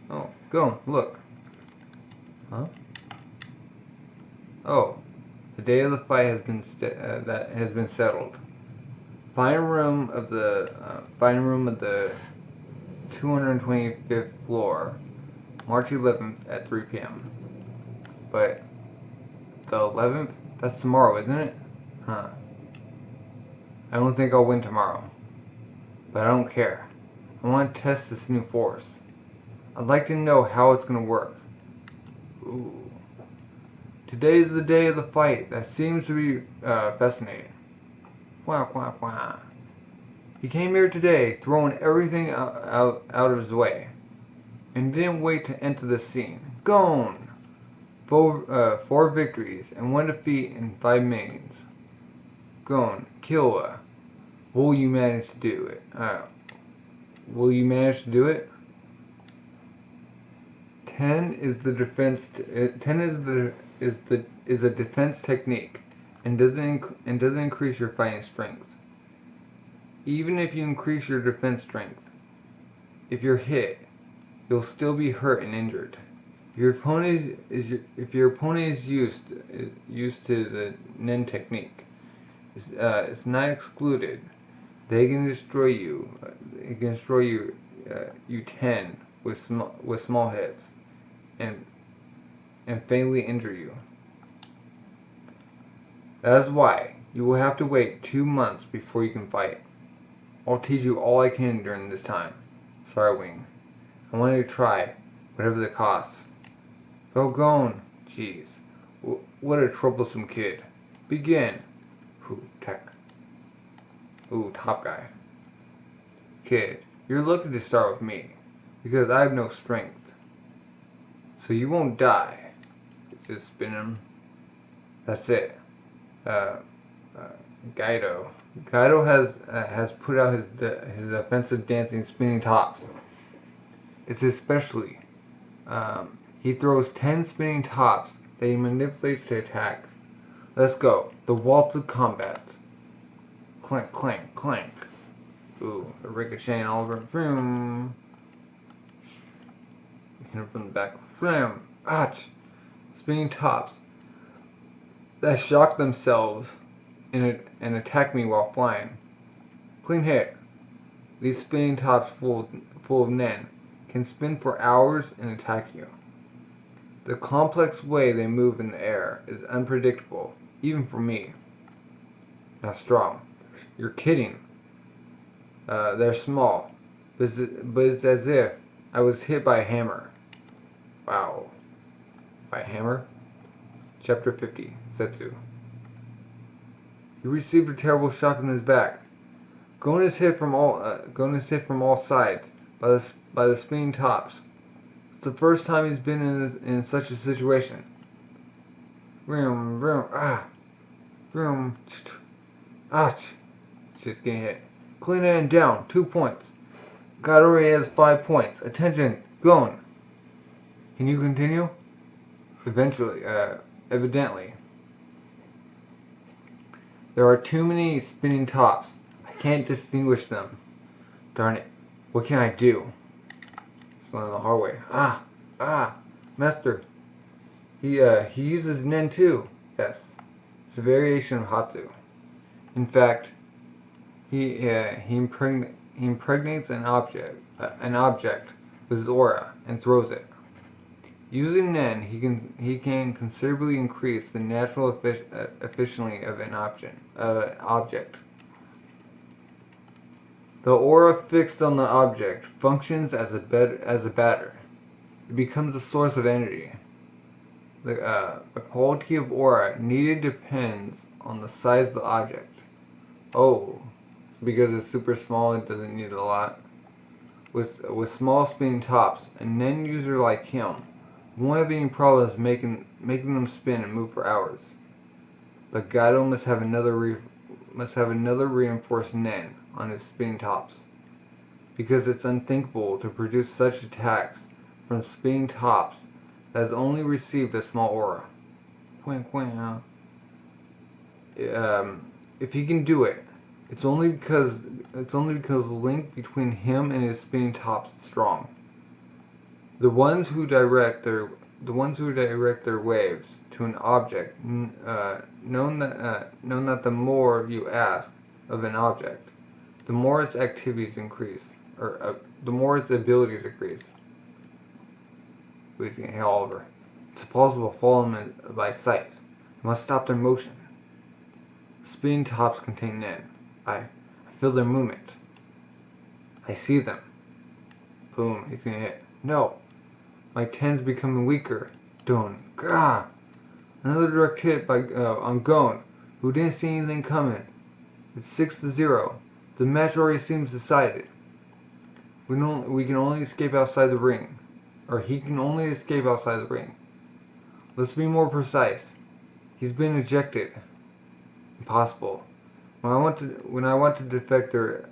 Oh, go look. Huh? Oh, the day of the fight has been settled. Final room of the 225th floor, March 11th at 3 p.m. But the 11th? That's tomorrow, isn't it? Huh. I don't think I'll win tomorrow. But I don't care. I want to test this new force. I'd like to know how it's going to work. Ooh. Today's the day of the fight. That seems to be fascinating. Wah. He came here today, throwing everything out of his way, and didn't wait to enter the scene. Gone! 4 victories and 1 defeat in 5 mains. Gone. Killua. Will you manage to do it? 10 is the defense. 10 is a defense technique, and doesn't increase your fighting strength. Even if you increase your defense strength, if you're hit, you'll still be hurt and injured. If your opponent is used to the NEN technique, it's not excluded. They can destroy you. It can destroy you. You 10 with small hits, and fatally injure you. That is why you will have to wait 2 months before you can fight. I'll teach you all I can during this time. Sorry, Wing. I wanted to try, whatever the cost. Gone. Jeez. What a troublesome kid. Begin. Ooh, tech. Ooh, top guy. Kid, you're lucky to start with me, because I have no strength. So you won't die. Just spin him. That's it. Gaido. Gaido has put out his offensive dancing spinning tops. It's his specialty. He throws 10 spinning tops that he manipulates to attack. Let's go. The waltz of combat. Clank, clank, clank. Ooh, a ricochet all over. Vroom. Hit him from the back. Vroom. Ach. Spinning tops that shock themselves and attack me while flying. Clean hit. These spinning tops full of NEN can spin for hours and attack you. The complex way they move in the air is unpredictable, even for me. Not strong. You're kidding. They're small, but it's as if I was hit by a hammer. Wow. By a hammer? Chapter 50, Zetsu. He received a terrible shock in his back. Gon is hit from all sides by the spinning tops. It's the first time he's been in such a situation. Vroom, vroom, ah. Vroom. Ouch. It's just getting hit. Clean it and down. 2 points. Gadori has 5 points. Attention. Going. Can you continue? Evidently. There are too many spinning tops. I can't distinguish them. Darn it. What can I do? It's on the hard way. Master. He uses Nen too. Yes. It's a variation of Hatsu. In fact, he impregnates an object with his aura and throws it. Using Nen, he can considerably increase the natural efficiency of an object. The aura fixed on the object functions as a battery. It becomes a source of energy. The quality of aura needed depends on the size of the object. Oh, because it's super small, it doesn't need a lot. With small spinning tops, a Nen user like him won't have any problems making them spin and move for hours. But Gaido must have another reinforced Nen on his spinning tops, because it's unthinkable to produce such attacks from spinning tops that has only received a small aura. If he can do it, it's only because the link between him and his spinning tops is strong. The ones who direct their waves to an object known that the more you ask of an object, the more its activities increase, or the more its abilities increase. Breathing hell over. It's impossible to follow them by sight. You must stop their motion. Spinning tops contain Nen. I feel their movement. I see them. Boom, he's gonna hit. No! My 10's becoming weaker. Don't. Gah! Another direct hit on Gon, who didn't see anything coming. It's 6-0. The match already seems decided. We can only escape outside the ring. Or he can only escape outside the ring. Let's be more precise. He's been ejected. Impossible. When I want to detect their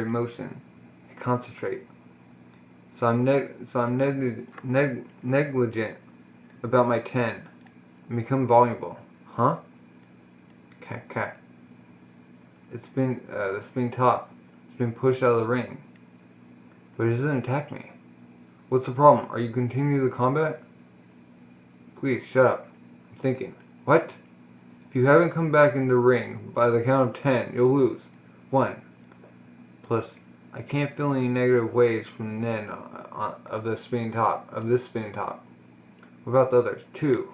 emotion, I concentrate. So I'm negligent about my 10 and become vulnerable. Huh? Okay. The spinning top. It's been pushed out of the ring. But it doesn't attack me. What's the problem? Are you continuing the combat? Please, shut up. I'm thinking. What? If you haven't come back in the ring by the count of 10, you'll lose. 1. Plus, I can't feel any negative waves from the Nen of this spinning top. What about the others? 2.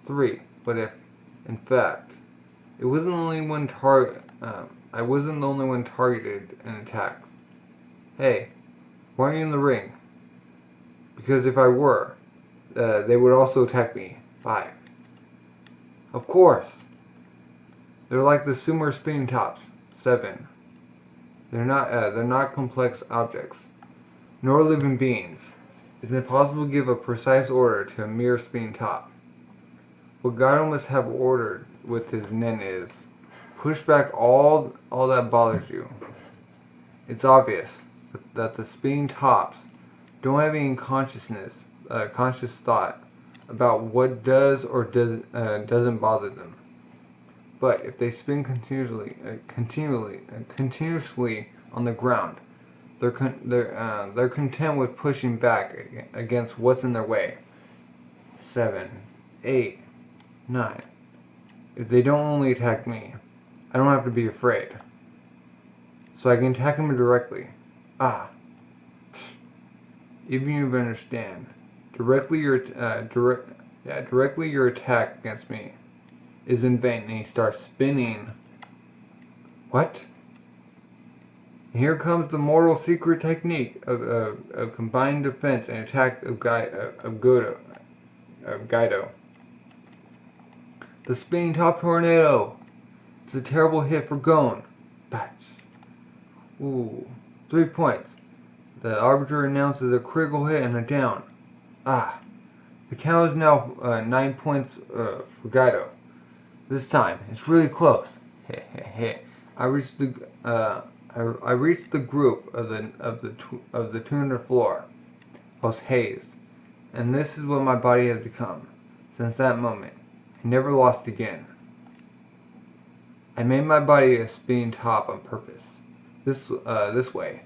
3. But if, in fact, I wasn't the only one targeted and attacked. Hey, why aren't you in the ring? Because if I were, they would also attack me. 5. Of course. They're like the sumo spinning tops. 7. They're not complex objects, nor living beings. It's impossible to give a precise order to a mere spinning top. What Gaido must have ordered with his Nen is, push back all that bothers you. It's obvious that the spinning tops don't have any conscious thought about what does or doesn't bother them. But if they spin continuously on the ground, they're content with pushing back against what's in their way. 7, 8, 9. If they don't only attack me, I don't have to be afraid. So I can attack them directly. Even you understand. Directly your attack against me is in vain. And he starts spinning. What? And here comes the mortal secret technique of combined defense and attack of Gaido. The spinning top tornado. It's a terrible hit for Gon. Batch. Ooh, 3 points. The arbiter announces a critical hit and a down. The count is now 9 points for Gaido. This time, it's really close. I reached the group of the 200 floor. I was hazed, and this is what my body has become. Since that moment, I never lost again. I made my body a spinning top on purpose. This way,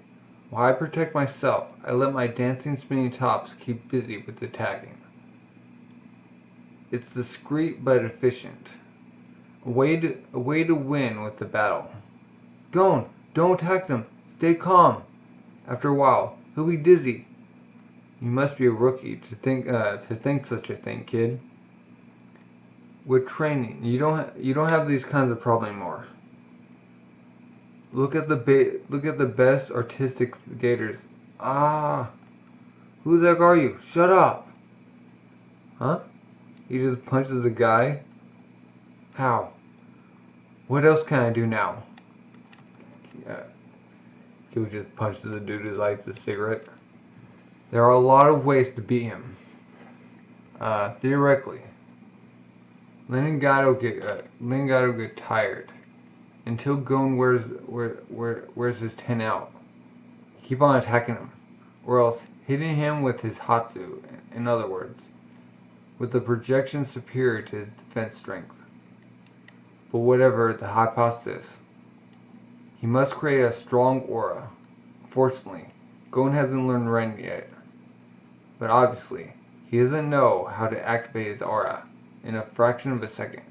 while I protect myself, I let my dancing spinning tops keep busy with attacking. It's discreet but efficient. A way to win with the battle. Don't attack them. Stay calm. After a while, he'll be dizzy. You must be a rookie to think such a thing, kid. With training, you don't have these kinds of problems anymore. Look at the best artistic skaters. Ah, who the heck are you? Shut up. Huh? He just punches the guy. How? What else can I do now? He would just punch the dude who lights the cigarette. There are a lot of ways to beat him. Theoretically, Leningrado get tired until Gon wears his 10 out. Keep on attacking him, or else hitting him with his Hatsu. In other words, with the projection superior to his defense strength. But whatever the hypothesis, he must create a strong aura. Fortunately, Gon hasn't learned Ren yet. But obviously, he doesn't know how to activate his aura in a fraction of a second.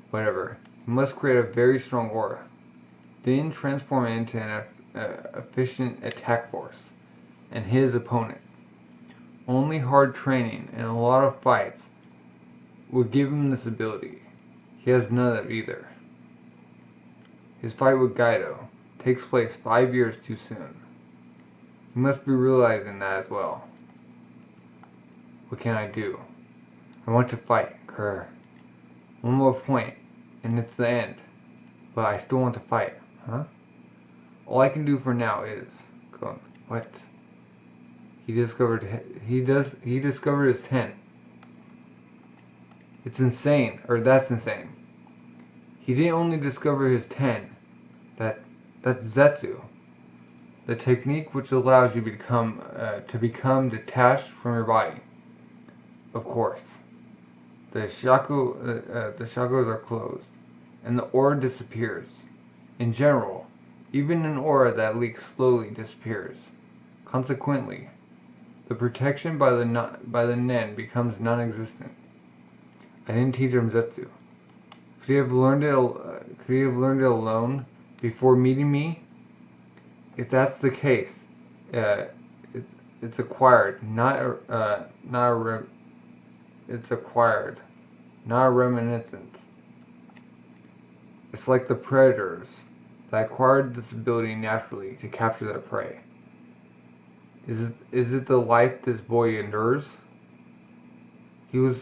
Whatever, he must create a very strong aura, then transform it into an efficient attack force, and his opponent. Only hard training and a lot of fights will give him this ability. He has none of it either. His fight with Kaido takes place 5 years too soon. He must be realizing that as well. What can I do? I want to fight, Kerr. One more point, and it's the end. But I still want to fight, huh? All I can do for now is go. What? He discovered his 10. It's insane, or that's insane. He didn't only discover his 10. That's Zetsu, the technique which allows you to become detached from your body. Of course, the chakras are closed, and the aura disappears. In general, even an aura that leaks slowly disappears. Consequently, the protection by the NEN becomes non-existent. I didn't teach him Zetsu. Could he have learned it alone before meeting me? If that's the case, it's acquired, it's acquired, not a reminiscence. It's like the predators that acquired this ability naturally to capture their prey. Is it the life this boy endures? He has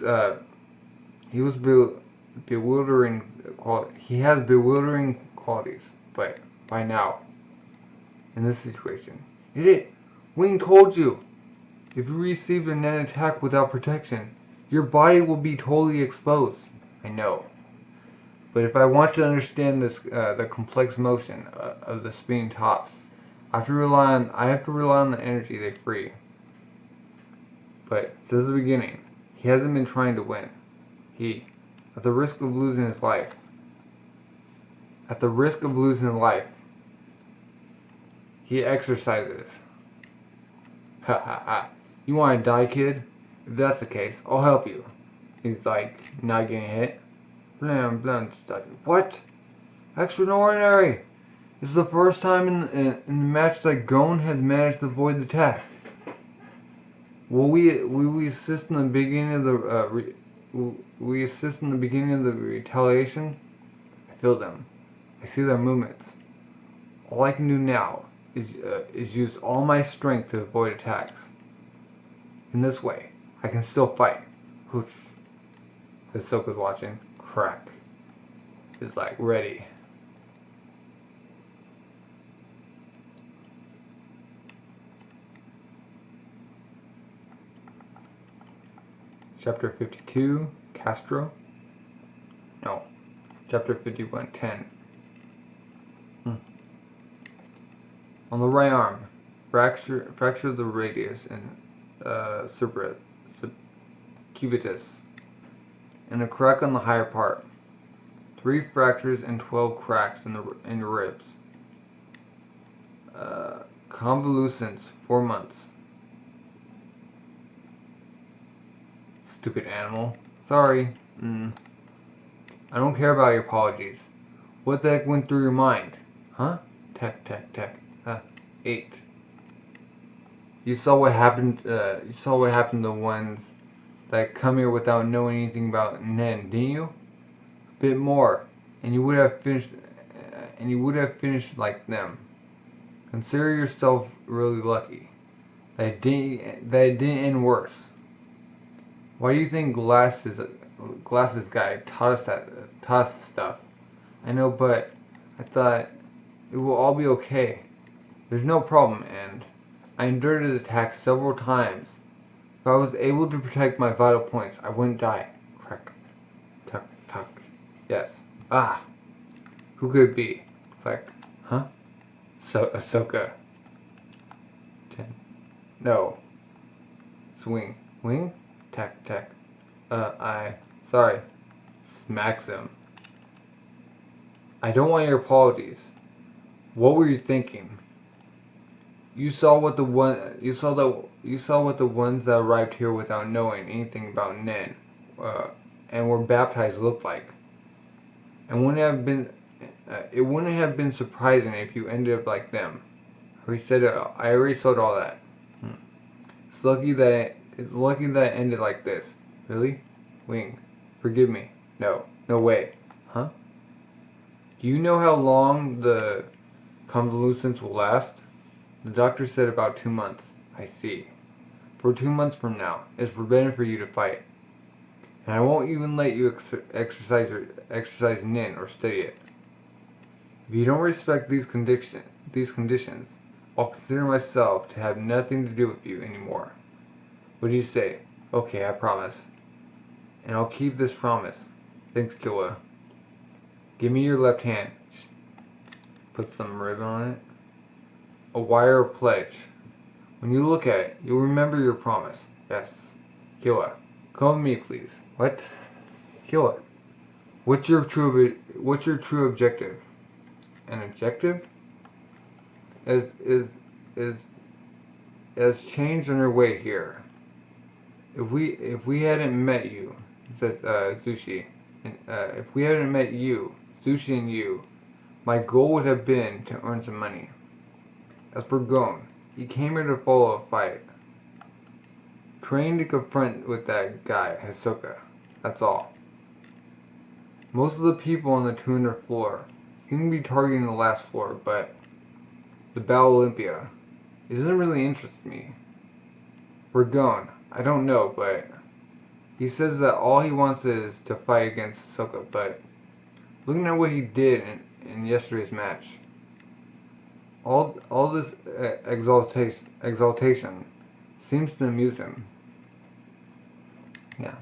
bewildering qualities, but by now, in this situation, Wing told you, if you receive a NEN attack without protection, your body will be totally exposed. I know, but if I want to understand the complex motion of the spinning tops, I have to rely on the energy they free. But since the beginning, he hasn't been trying to win. At the risk of losing his life, he exercises. Ha ha ha. You want to die, kid? If that's the case, I'll help you. He's like, not getting hit. Blam, blam, what? Extraordinary! This is the first time in the match that Gon has managed to avoid the attack. Will we assist in the beginning of the retaliation? I feel them. I see their movements. All I can do now is use all my strength to avoid attacks. In this way, I can still fight. Hooch. Hisoka's watching. Crack. Is like ready. Chapter 52, Kastro. Chapter 51:10. On the right arm, fracture of the radius and cubitus, and a crack on the higher part. 3 fractures and 12 cracks in your ribs. Convalescence 4 months. Stupid animal. Sorry. I don't care about your apologies. What the heck went through your mind? Huh? Tech. 8. You saw what happened. You saw what happened to the ones that come here without knowing anything about NEN, didn't you? A bit more, and you would have finished. And you would have finished like them. Consider yourself really lucky that it didn't end worse. Why do you think glasses guy taught us stuff? I know, but I thought it will all be okay. There's no problem, and I endured his attack several times. If I was able to protect my vital points, I wouldn't die. Crack. Tuck. Yes. Ah. Who could it be? Click. Huh? Hisoka. 10. No. Swing. Wing? Tech. Sorry. Smacks him. I don't want your apologies. What were you thinking? You saw what the ones that arrived here without knowing anything about NEN, and were baptized looked like. And it wouldn't have been surprising if you ended up like them. I already said all that. It's lucky that it ended like this. Really? Wing. Forgive me. No way. Huh? Do you know how long the convalescence will last? The doctor said about 2 months. I see. For 2 months from now, it's forbidden for you to fight. And I won't even let you exercise NEN or study it. If you don't respect these conditions, I'll consider myself to have nothing to do with you anymore. What do you say? Okay, I promise. And I'll keep this promise. Thanks, Killa. Give me your left hand. Put some ribbon on it. A wire pledge. When you look at it, you'll remember your promise. Yes. Killa, come with me, please. What? Killa, what's your true objective? An objective? Has changed on your way here. If we hadn't met you, says Sushi, if we hadn't met you, Sushi and you, my goal would have been to earn some money. As for Gon, he came here to follow a fight. Trained to confront with that guy, Hisoka. That's all. Most of the people on the 200th floor seem to be targeting the last floor, but the Battle Olympia, it doesn't really interest me. For Gon, I don't know, but he says that all he wants is to fight against Hisoka, but looking at what he did in yesterday's match, all this exaltation seems to amuse him. Yeah,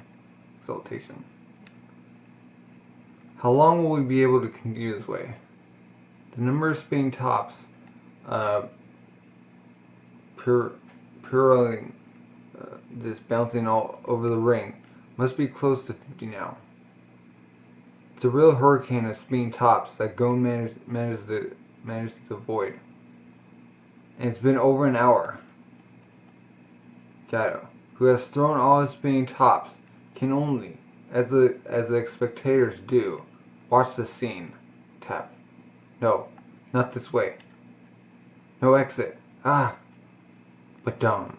exaltation. How long will we be able to continue this way? The number of spinning tops, just bouncing all over the ring, must be close to 50 now. It's a real hurricane of spinning tops that Gon managed to avoid. And it's been over an hour. Shadow, who has thrown all his spinning tops, can only, as the spectators do, watch the scene. Tap. No, not this way. No exit. Ah! But dumb.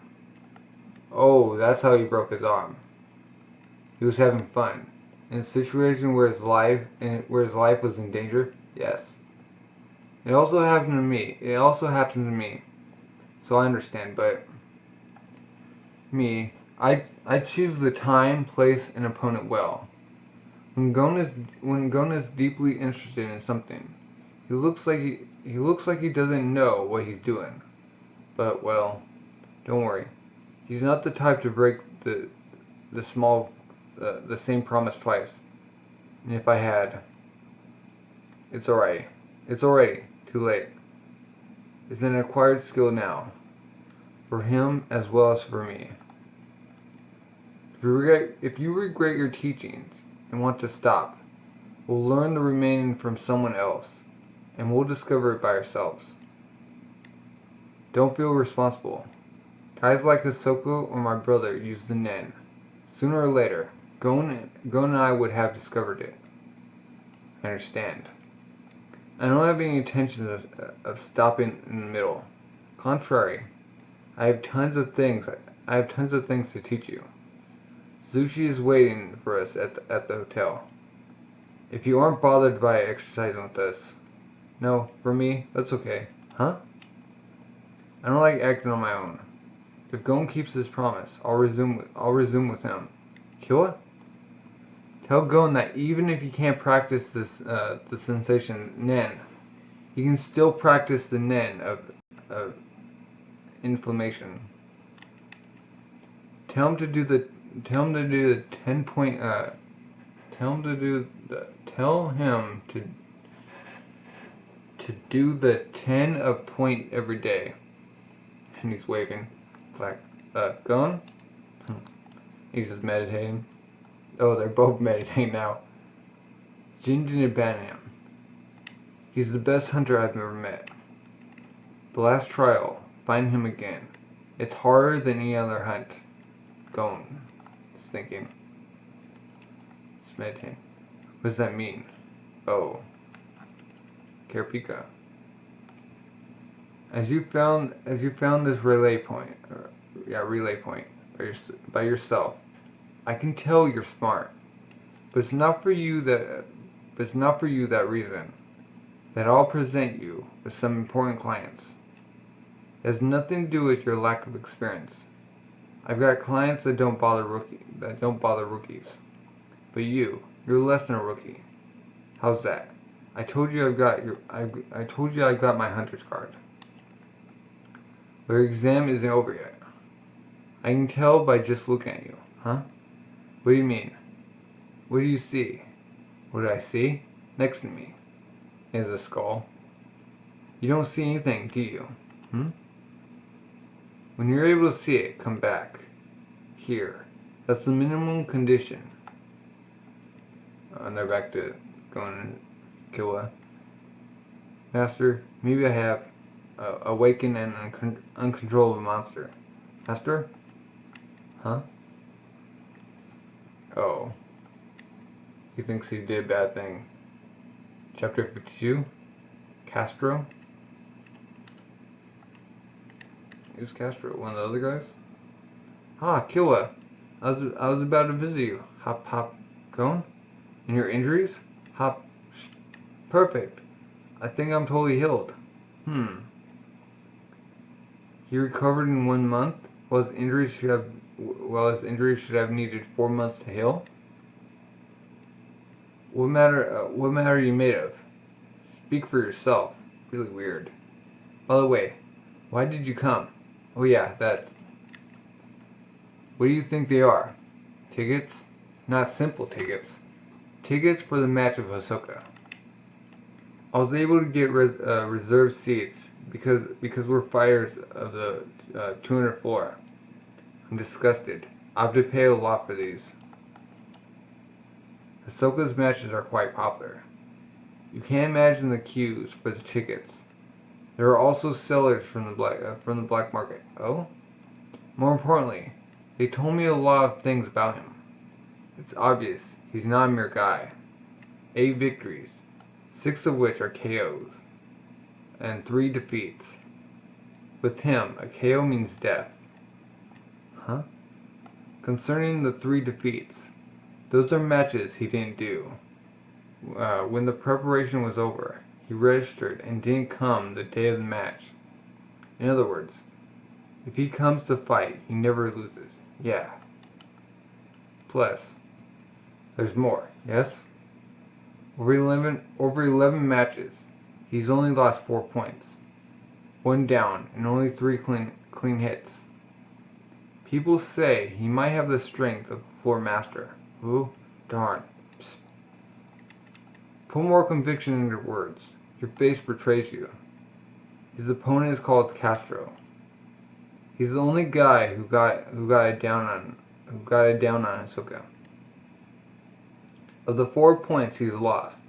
Oh, that's how he broke his arm. He was having fun. In a situation where his life was in danger? Yes. It also happened to me. So I understand, but me, I choose the time, place, and opponent well. When Gon is deeply interested in something, he looks like he doesn't know what he's doing. But well, don't worry. He's not the type to break the same promise twice. And if I had, It's alright. It's already too late. It's an acquired skill now, for him as well as for me. If you regret your teachings and want to stop, we'll learn the remaining from someone else, and we'll discover it by ourselves. Don't feel responsible. Guys like Hisoka or my brother use the NEN. Sooner or later, Gon and I would have discovered it. I understand. I don't have any intention of stopping in the middle. Contrary, I have tons of things to teach you. Sushi is waiting for us at the hotel. If you aren't bothered by exercising with us, no, for me, that's okay. Huh? I don't like acting on my own. If Gon keeps his promise, I'll resume with him. Killa? Tell Gon that even if he can't practice the sensation NEN, he can still practice the NEN of inflammation. Tell him to do the 10 point. Tell him to do the 10 a point every day. And he's waving. Like, Gon? He's just meditating. Oh, they're both meditating now. Jinjin abandoned him. He's the best hunter I've ever met. The last trial, find him again. It's harder than any other hunt. Gon is thinking. He's meditating. What does that mean? Oh. Karapika. As you found this relay point by yourself. I can tell you're smart, but it's not for you that reason that I'll present you with some important clients. It has nothing to do with your lack of experience. I've got clients that don't bother rookies. But you're less than a rookie. How's that? I told you I've got my hunter's card. But your exam isn't over yet. I can tell by just looking at you, huh? What do you mean? What do you see? What did I see? Next to me is a skull. You don't see anything, do you? When you're able to see it, come back. Here. That's the minimum condition. And they're back to going Killa. Master, maybe I have awakened an uncontrollable monster. Master? Huh? Oh. He thinks he did a bad thing. Chapter 52. Kastro. Who's Kastro? One of the other guys? Ah, Killa. I was about to visit you. Hop, hop, Gon? And your injuries? Hop. Perfect. I think I'm totally healed. He recovered in 1 month, while his injuries should have needed 4 months to heal. What matter are you made of? Speak for yourself. Really weird. By the way, why did you come? Oh yeah, that's... What do you think they are? Tickets? Not simple tickets. Tickets for the match of Hisoka. I was able to get reserved seats because we're fighters of the 200th floor. I'm disgusted. I have to pay a lot for these. Hisoka's matches are quite popular. You can't imagine the queues for the tickets. There are also sellers from the black market. Oh? More importantly, they told me a lot of things about him. It's obvious he's not a mere guy. 8 victories, 6 of which are KOs, and 3 defeats. With him, a KO means death. Huh? Concerning the 3 defeats, those are matches he didn't do. When the preparation was over, he registered and didn't come the day of the match. In other words, if he comes to fight, he never loses. Yeah. Plus, there's more, yes? Over 11 matches, he's only lost 4 points. 1 down and only 3 clean hits. People say he might have the strength of a floor master. Ooh, darn. Psst. Put more conviction in your words. Your face betrays you. His opponent is called Kastro. He's the only guy who got it down on Hisoka. Of the 4 points he's lost,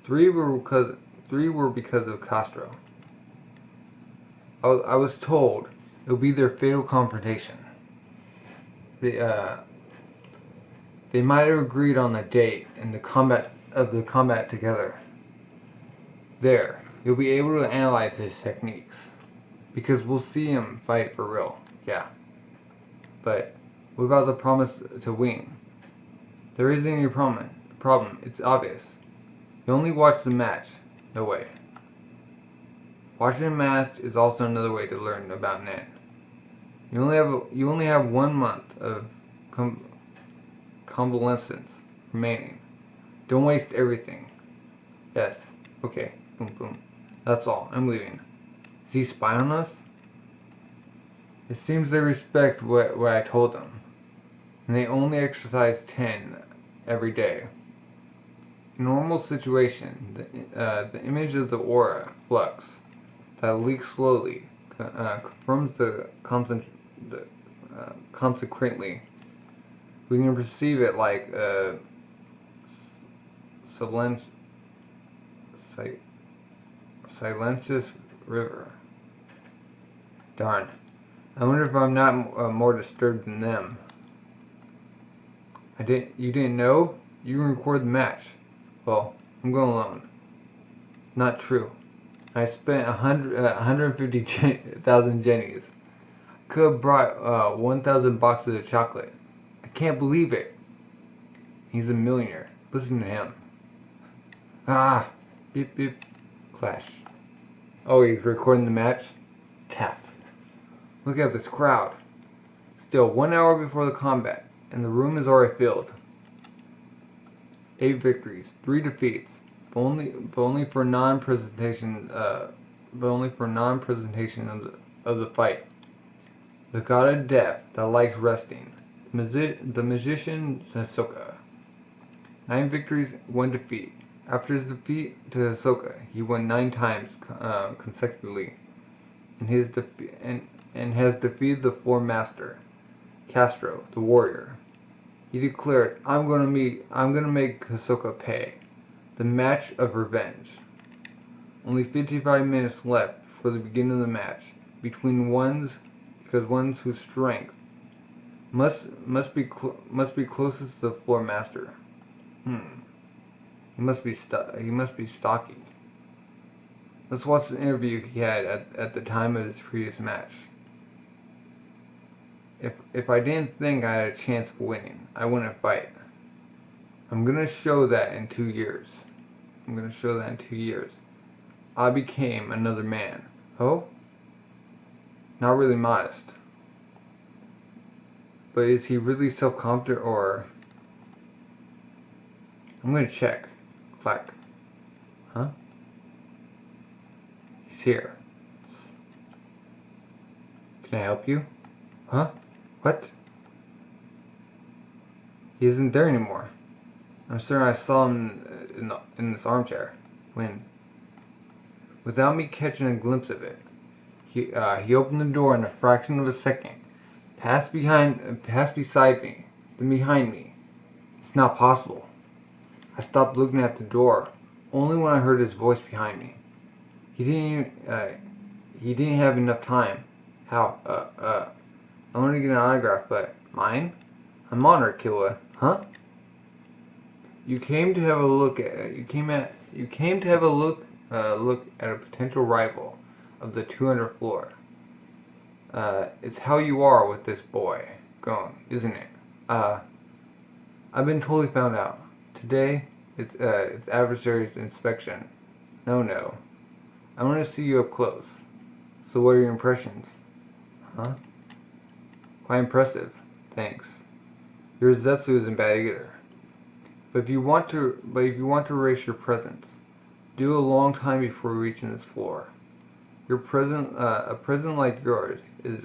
3 were because of Kastro. I was told it would be their fatal confrontation. They might have agreed on the date and the combat together. There, you'll be able to analyze his techniques, because we'll see him fight for real. Yeah. But what about the promise to win? There isn't any problem. It's obvious. You only watch the match. No way. Watching a match is also another way to learn about NEN. You only have 1 month of convalescence remaining. Don't waste everything. Yes. Okay. Boom boom. That's all. I'm leaving. Is he spying on us? It seems they respect what I told them, and they only exercise 10 every day. In a normal situation, the image of the aura flux that leaks slowly confirms consequently, we can perceive it like a silencious river. Darn. I wonder if I'm not more disturbed than them. You didn't know? You can record the match. Well, I'm going alone. It's not true. I spent 150,000 jennies. Could have brought 1,000 boxes of chocolate. I can't believe it. He's a millionaire. Listen to him. Ah! Beep beep. Clash. Oh, he's recording the match? Tap. Look at this crowd. Still 1 hour before the combat, and the room is already filled. 8 victories, 3 defeats, but only for non-presentation. Of the fight. The god of death that likes resting. The magician Hisoka. 9 victories, 1 defeat. After his defeat to Hisoka, he won 9 times consecutively, and has defeated the Floor Master, Kastro, the warrior. He declared, I'm gonna make Hisoka pay. The match of revenge. Only 55 minutes left before the beginning of the match, because ones whose strength must be closest to the Floor Master. He must be stocky. Let's watch the interview he had at the time of his previous match. If I didn't think I had a chance of winning, I wouldn't fight. I'm gonna show that in 2 years. I became another man. Oh? Not really modest. But is he really self-confident, or... I'm gonna check. Clack. Huh? He's here. Can I help you? Huh? What? He isn't there anymore. I'm certain I saw him in this armchair. When? Without me catching a glimpse of it, he opened the door in a fraction of a second, passed beside me, then behind me. It's not possible. I stopped looking at the door only when I heard his voice behind me. He didn't have enough time. How? I wanted to get an autograph, but mine? I'm honored, Killa. Huh? You came to have a look at a potential rival of the 200th floor. It's how you are with this boy going, isn't it? I've been totally found out. Today, it's adversary's inspection. No. I want to see you up close. So what are your impressions? Huh? Quite impressive. Thanks. Your Zetsu isn't bad either. But if you want to erase your presence, do a long time before reaching this floor. A present like yours is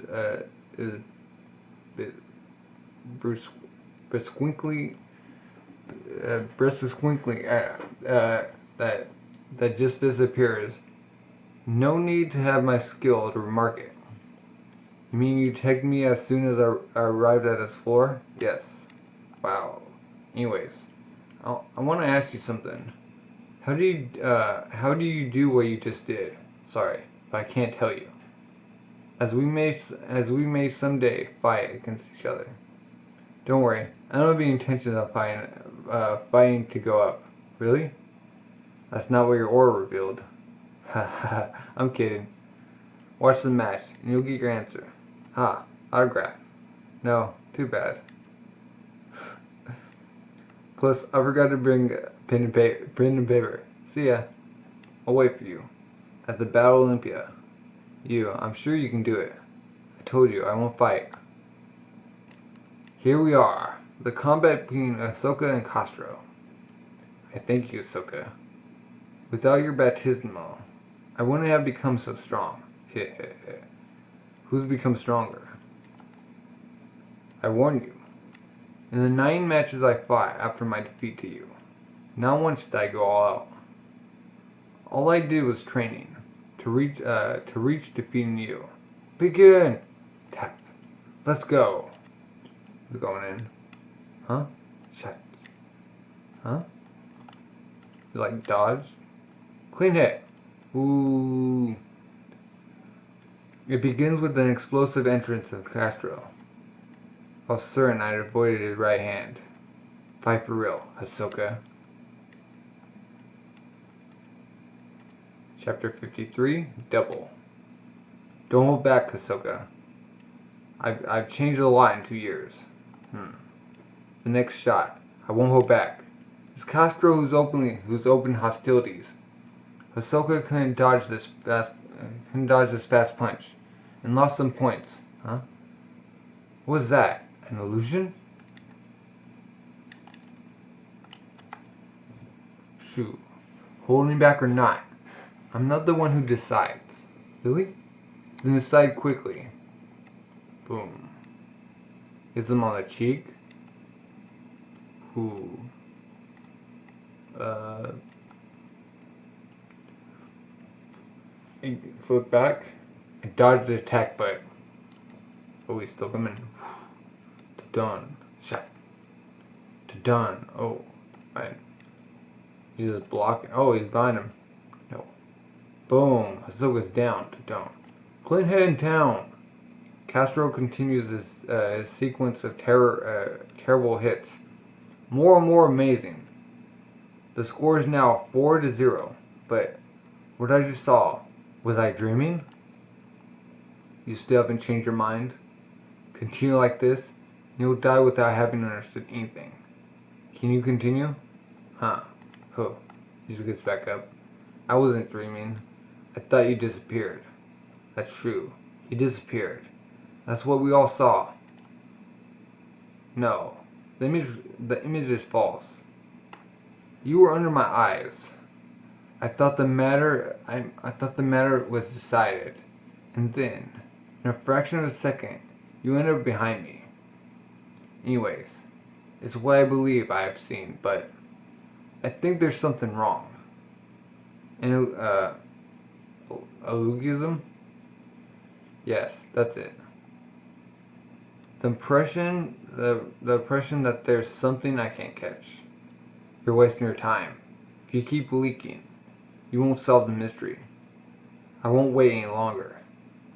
brusquely that just disappears. No need to have my skill to remark it. You mean you tagged me as soon as I arrived at this floor? Yes. Wow. Anyways, I want to ask you something. How do you do what you just did? Sorry, but I can't tell you. As we may someday fight against each other. Don't worry, I don't have any intention of fighting to go up. Really? That's not what your aura revealed. Haha, I'm kidding. Watch the match, and you'll get your answer. Ah, autograph. No, too bad. Plus, I forgot to bring pen and paper. See ya. I'll wait for you. At the Battle Olympia. I'm sure you can do it. I told you, I won't fight. Here we are. The combat between Hisoka and Kastro. I thank you, Hisoka. Without your baptismal, I wouldn't have become so strong. Who's become stronger? I warn you. In the 9 matches I fought after my defeat to you, not once did I go all out. All I did was training to reach defeating you. Begin! Tap. Let's go. We're going in. Huh? Shut. Huh? You like dodge? Clean hit. Ooh. It begins with an explosive entrance of Kastro. I was certain I'd avoided his right hand. Fight for real, Hisoka. Chapter 53, Double. Don't hold back, Hisoka. I've changed a lot in 2 years. The next shot. I won't hold back. It's Kastro who's opened hostilities. Hisoka couldn't dodge this fast punch, and lost some points. Huh? What was that? An illusion? Shoot. Holding back or not? I'm not the one who decides. Really? Then decide quickly. Boom. Hits him on the cheek. Ooh. Flip back. And dodge the attack, but he's still coming. To done. Shot. To done. Oh, man. He's just blocking. Oh, he's behind him. No. Boom. Hisoka's down. To done. Clean head in town. Kastro continues his sequence of terrible hits. More and more amazing. The score is now 4-0. But what I just saw, was I dreaming? You still haven't changed your mind? Continue like this, and you'll die without having understood anything. Can you continue? Huh. He just gets back up. I wasn't dreaming. I thought you disappeared. That's true. He disappeared. That's what we all saw. No. The image is false. You were under my eyes. I thought the matter was decided. And then, in a fraction of a second, you ended up behind me. Anyways, it's what I believe I have seen, but I think there's something wrong. And illusionism? Yes, that's it. The impression that there's something I can't catch. You're wasting your time. If you keep leaking, you won't solve the mystery. I won't wait any longer.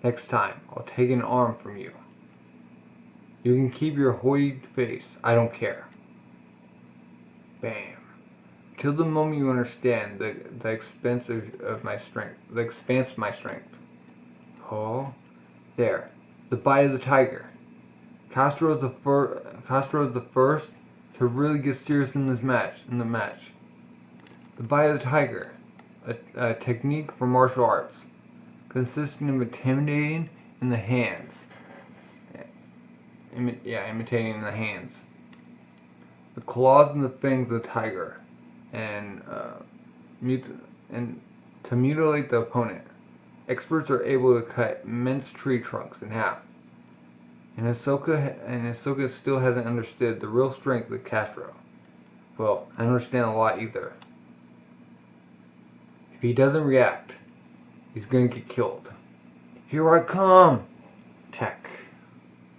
Next time, I'll take an arm from you. You can keep your hooded face. I don't care. Bam. Till the moment you understand the expense of my strength. The expanse of my strength. Oh. There. The bite of the tiger. Kastro is the first to really get serious in the match. The bite of the tiger. A technique for martial arts. Consisting of intimidating in the hands. Imitating the hands. The claws and the fangs of the tiger. And to mutilate the opponent. Experts are able to cut immense tree trunks in half. And Hisoka still hasn't understood the real strength of Kastro. Well, I don't understand a lot either. If he doesn't react, he's gonna get killed. Here I come! Attack.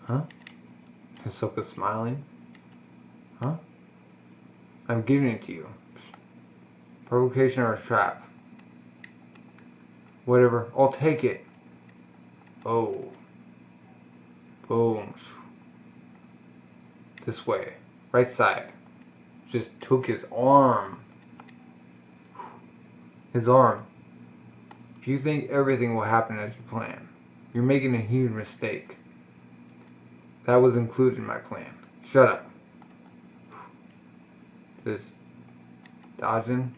Huh? Hisoka's smiling. Huh? I'm giving it to you. Provocation or a trap. Whatever, I'll take it. Oh. Boom. This way. Right side. Just took his arm. His arm. If you think everything will happen as you plan, you're making a huge mistake. That was included in my plan. Shut up. Just dodging.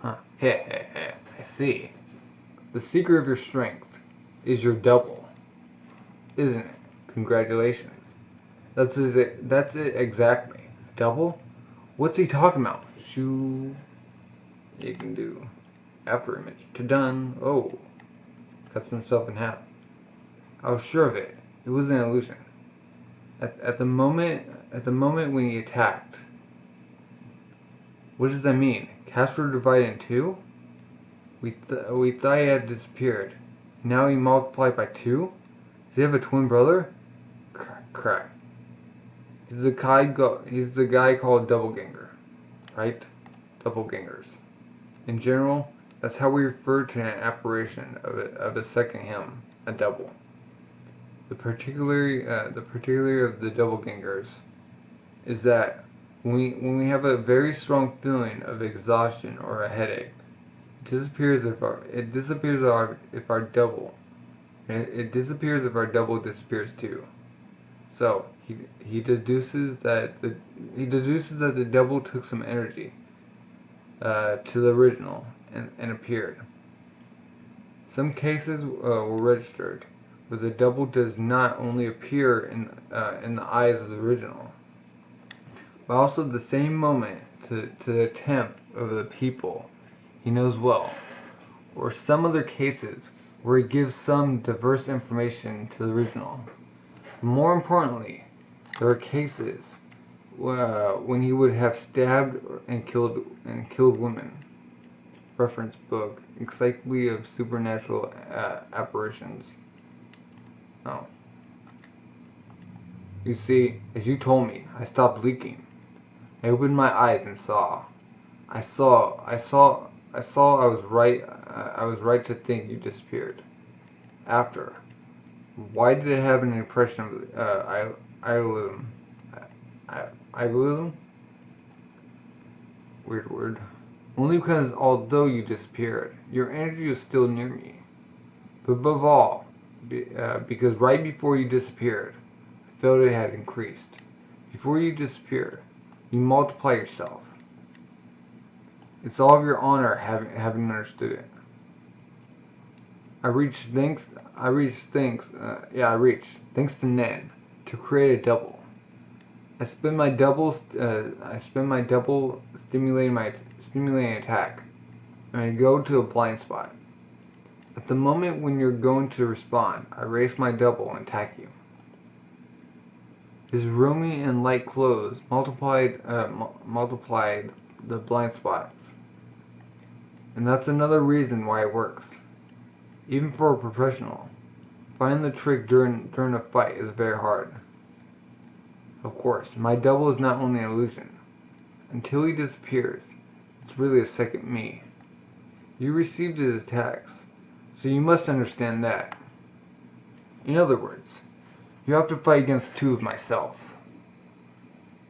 Huh. Heh. I see. The secret of your strength is your double, isn't it? Congratulations. That's it exactly. Double? What's he talking about? Shoo. You can do. After image. To done. Oh. Cuts himself in half. I was sure of it. It was an illusion. At the moment when he attacked. What does that mean? Kastro divided in two? We thought he had disappeared. Now he multiplied by 2? Does he have a twin brother? Crack. He's the guy called Doppelganger, right? Doppelgangers. In general, that's how we refer to an apparition of a second him, a double. The particularity of the Doppelgangers is that when we have a very strong feeling of exhaustion or a headache, it disappears if our double disappears too. So he deduces that the double took some energy to the original and appeared. Some cases were registered where the double does not only appear in the eyes of the original, but also at the same moment to the attempt of the people he knows well, or some other cases where he gives some diverse information to the original. More importantly, there are cases when he would have stabbed and killed women. Reference book, Encyclopedia of Supernatural Apparitions. Oh. You see, as you told me, I stopped leaking. I opened my eyes and saw. I was right to think you disappeared. After. Why did it have an impression of idealism? Idealism? Weird word. Only because although you disappeared, your energy was still near me. But above all, because right before you disappeared, I felt it had increased. Before you disappeared, you multiply yourself. It's all of your honor having understood it. I reached thanks to NEN to create a double. I spend my double stimulating attack, and I go to a blind spot. At the moment when you're going to respond, I raise my double and attack you. His roomy and light clothes multiplied the blind spots. And that's another reason why it works. Even for a professional, finding the trick during a fight is very hard. Of course, my double is not only an illusion. Until he disappears, it's really a second me. You received his attacks, so you must understand that. In other words, you have to fight against 2 of myself.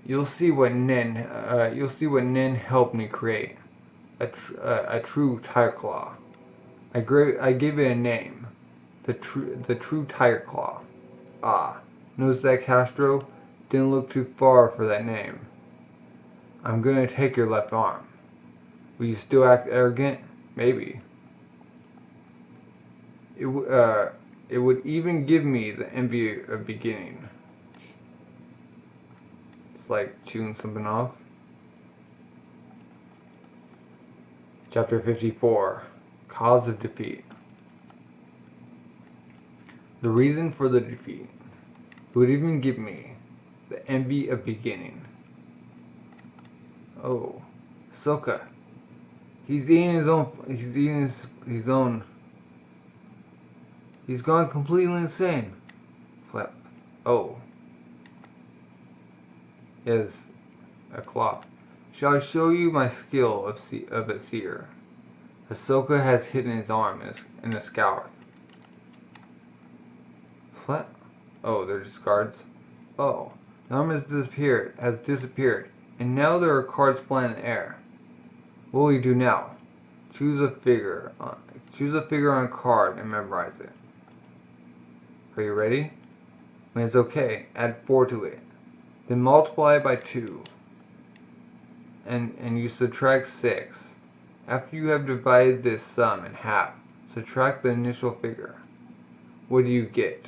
You'll see what NEN helped me create. A true Tiger Claw. I gave it a name. The true Tiger Claw. Ah, notice that Kastro didn't look too far for that name. I'm gonna take your left arm. Will you still act arrogant? Maybe. It would even give me the envy of beginning. It's like chewing something off. Chapter 54. Cause of defeat. The reason for the defeat. It would even give me the envy of beginning. Oh, Hisoka. He's eating his own. He's eating his own. He's gone completely insane. Flip. Oh. He has a cloth. Shall I show you my skill of a seer? Hisoka has hidden his arm in a scour. Flip. Oh, they're just cards. Oh, the arm has disappeared, and now there are cards flying in the air. What will you do now? Choose a figure on a card and memorize it. Are you ready? When it's okay, add 4 to it. Then multiply it by 2. And you subtract 6. After you have divided this sum in half, subtract the initial figure. What do you get?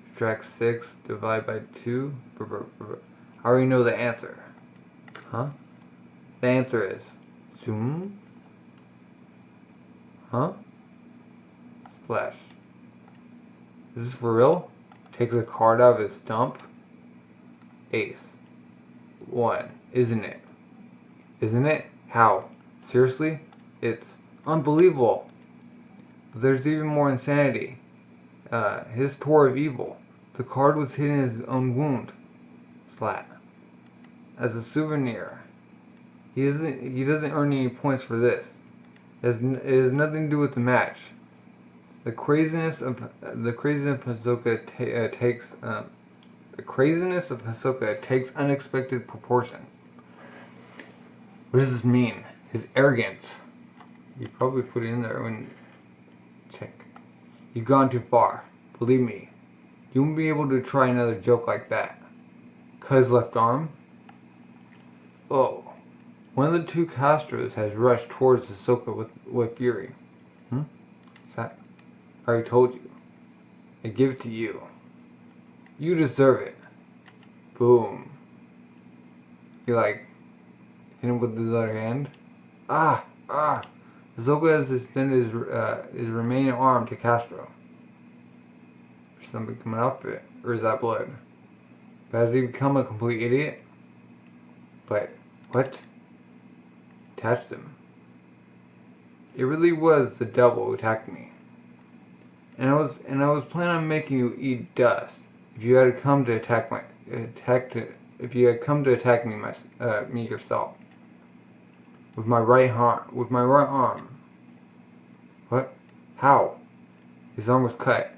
Subtract 6, divide by 2. I already know the answer. Huh? The answer is zoom. Huh? Splash. Is this for real? Takes a card out of his stump. Ace. 1. Isn't it? Isn't it? How? Seriously? It's unbelievable. But there's even more insanity. His Tour of Evil. The card was hidden in his own wound. Slat. As a souvenir. He doesn't earn any points for this. It has nothing to do with the match. The craziness of Hisoka takes unexpected proportions. What does this mean? His arrogance. You probably put it in there when check. You've gone too far. Believe me, you won't be able to try another joke like that. Cut his left arm. Oh. One of the 2 Kastros has rushed towards Hisoka with fury. What's that? I already told you. I give it to you. You deserve it. Boom. He hit him with his other hand. Ah! Hisoka has extended his remaining arm to Kastro. There's something coming out of it. Or is that blood? But has he become a complete idiot? But, what? Attached him. It really was the devil who attacked me. And I was planning on making you eat dust if you had come to attack me yourself. With my right arm. What? How? His arm was cut.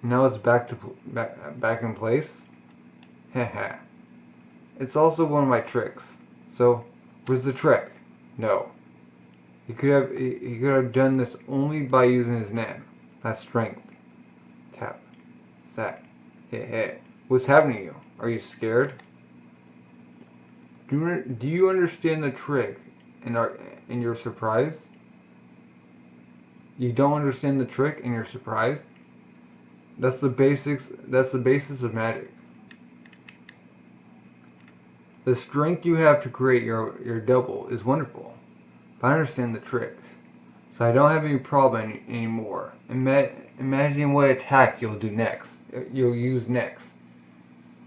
Now it's back in place? Haha. It's also one of my tricks. So, where's the trick? No. He could have done this only by using his NEN. That's strength. Tap. Sack. Hit. What's happening to you? Are you scared? Do you understand the trick and you're surprised? You don't understand the trick and you're surprised? That's the basis of magic. The strength you have to create your double is wonderful. But I understand the trick. So I don't have any problem anymore. Imagine what attack you'll use next.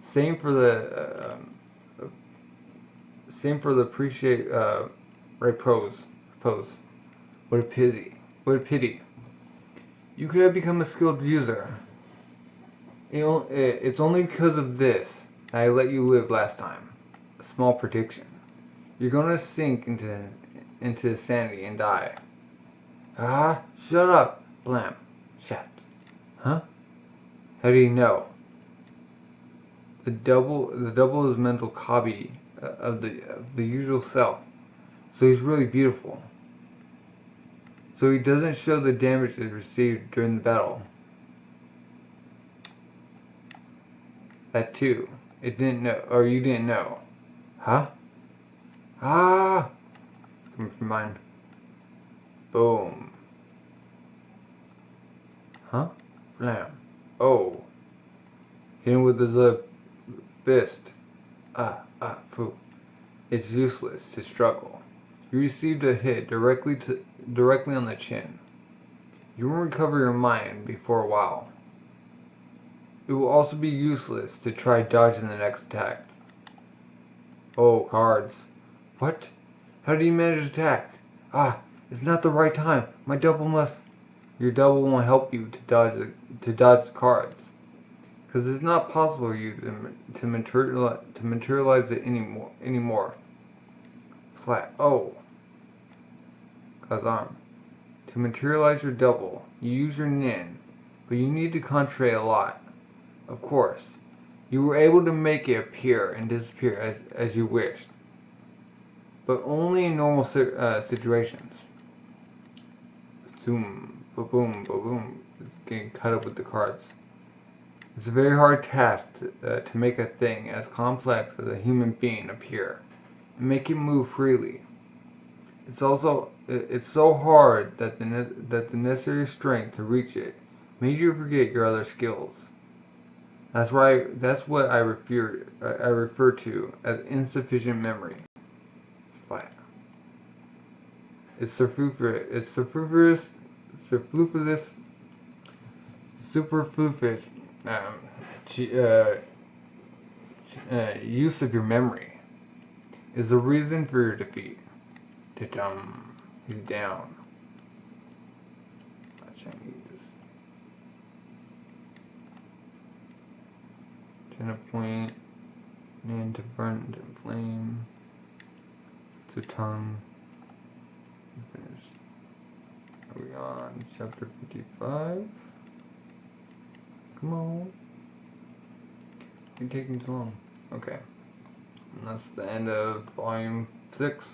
Same for the appreciate right pose. What a pity. You could have become a skilled user. It's only because of this that I let you live last time. A small prediction. You're gonna sink into insanity and die. Ah, shut up, blam, shat. Huh? How do you know? The double is mental copy of the usual self. So he's really beautiful. So he doesn't show the damages received during the battle. That too. It didn't know, or you didn't know. Huh? Ah! Coming from mine. Boom. Huh? Blam. Oh. Hit him with his fist. Foo. It's useless to struggle. You received a hit directly on the chin. You will recover your mind before a while. It will also be useless to try dodging the next attack. Oh, cards. What? How did you manage to attack? Ah, it's not the right time. My double must... Your double won't help you to dodge the cards. Because it's not possible for you to materialize it anymore. Flat. Oh. Cause arm. To materialize your double, you use your NEN, but you need to concentrate a lot. Of course. You were able to make it appear and disappear as you wished. But only in normal situations. Zoom, boom, boom. It's getting cut up with the cards. It's a very hard task to make a thing as complex as a human being appear and make it move freely. It's so hard that the necessary strength to reach it made you forget your other skills. That's what I refer to as insufficient memory. Splat. It's superfluous use of your memory is the reason for your defeat. He's down. Not Chinese. 10 a point. NEN to burn to flame. Zetsu tongue. Finish. Are we on chapter 55? Come on. You're taking too long. Okay. And that's the end of volume 6.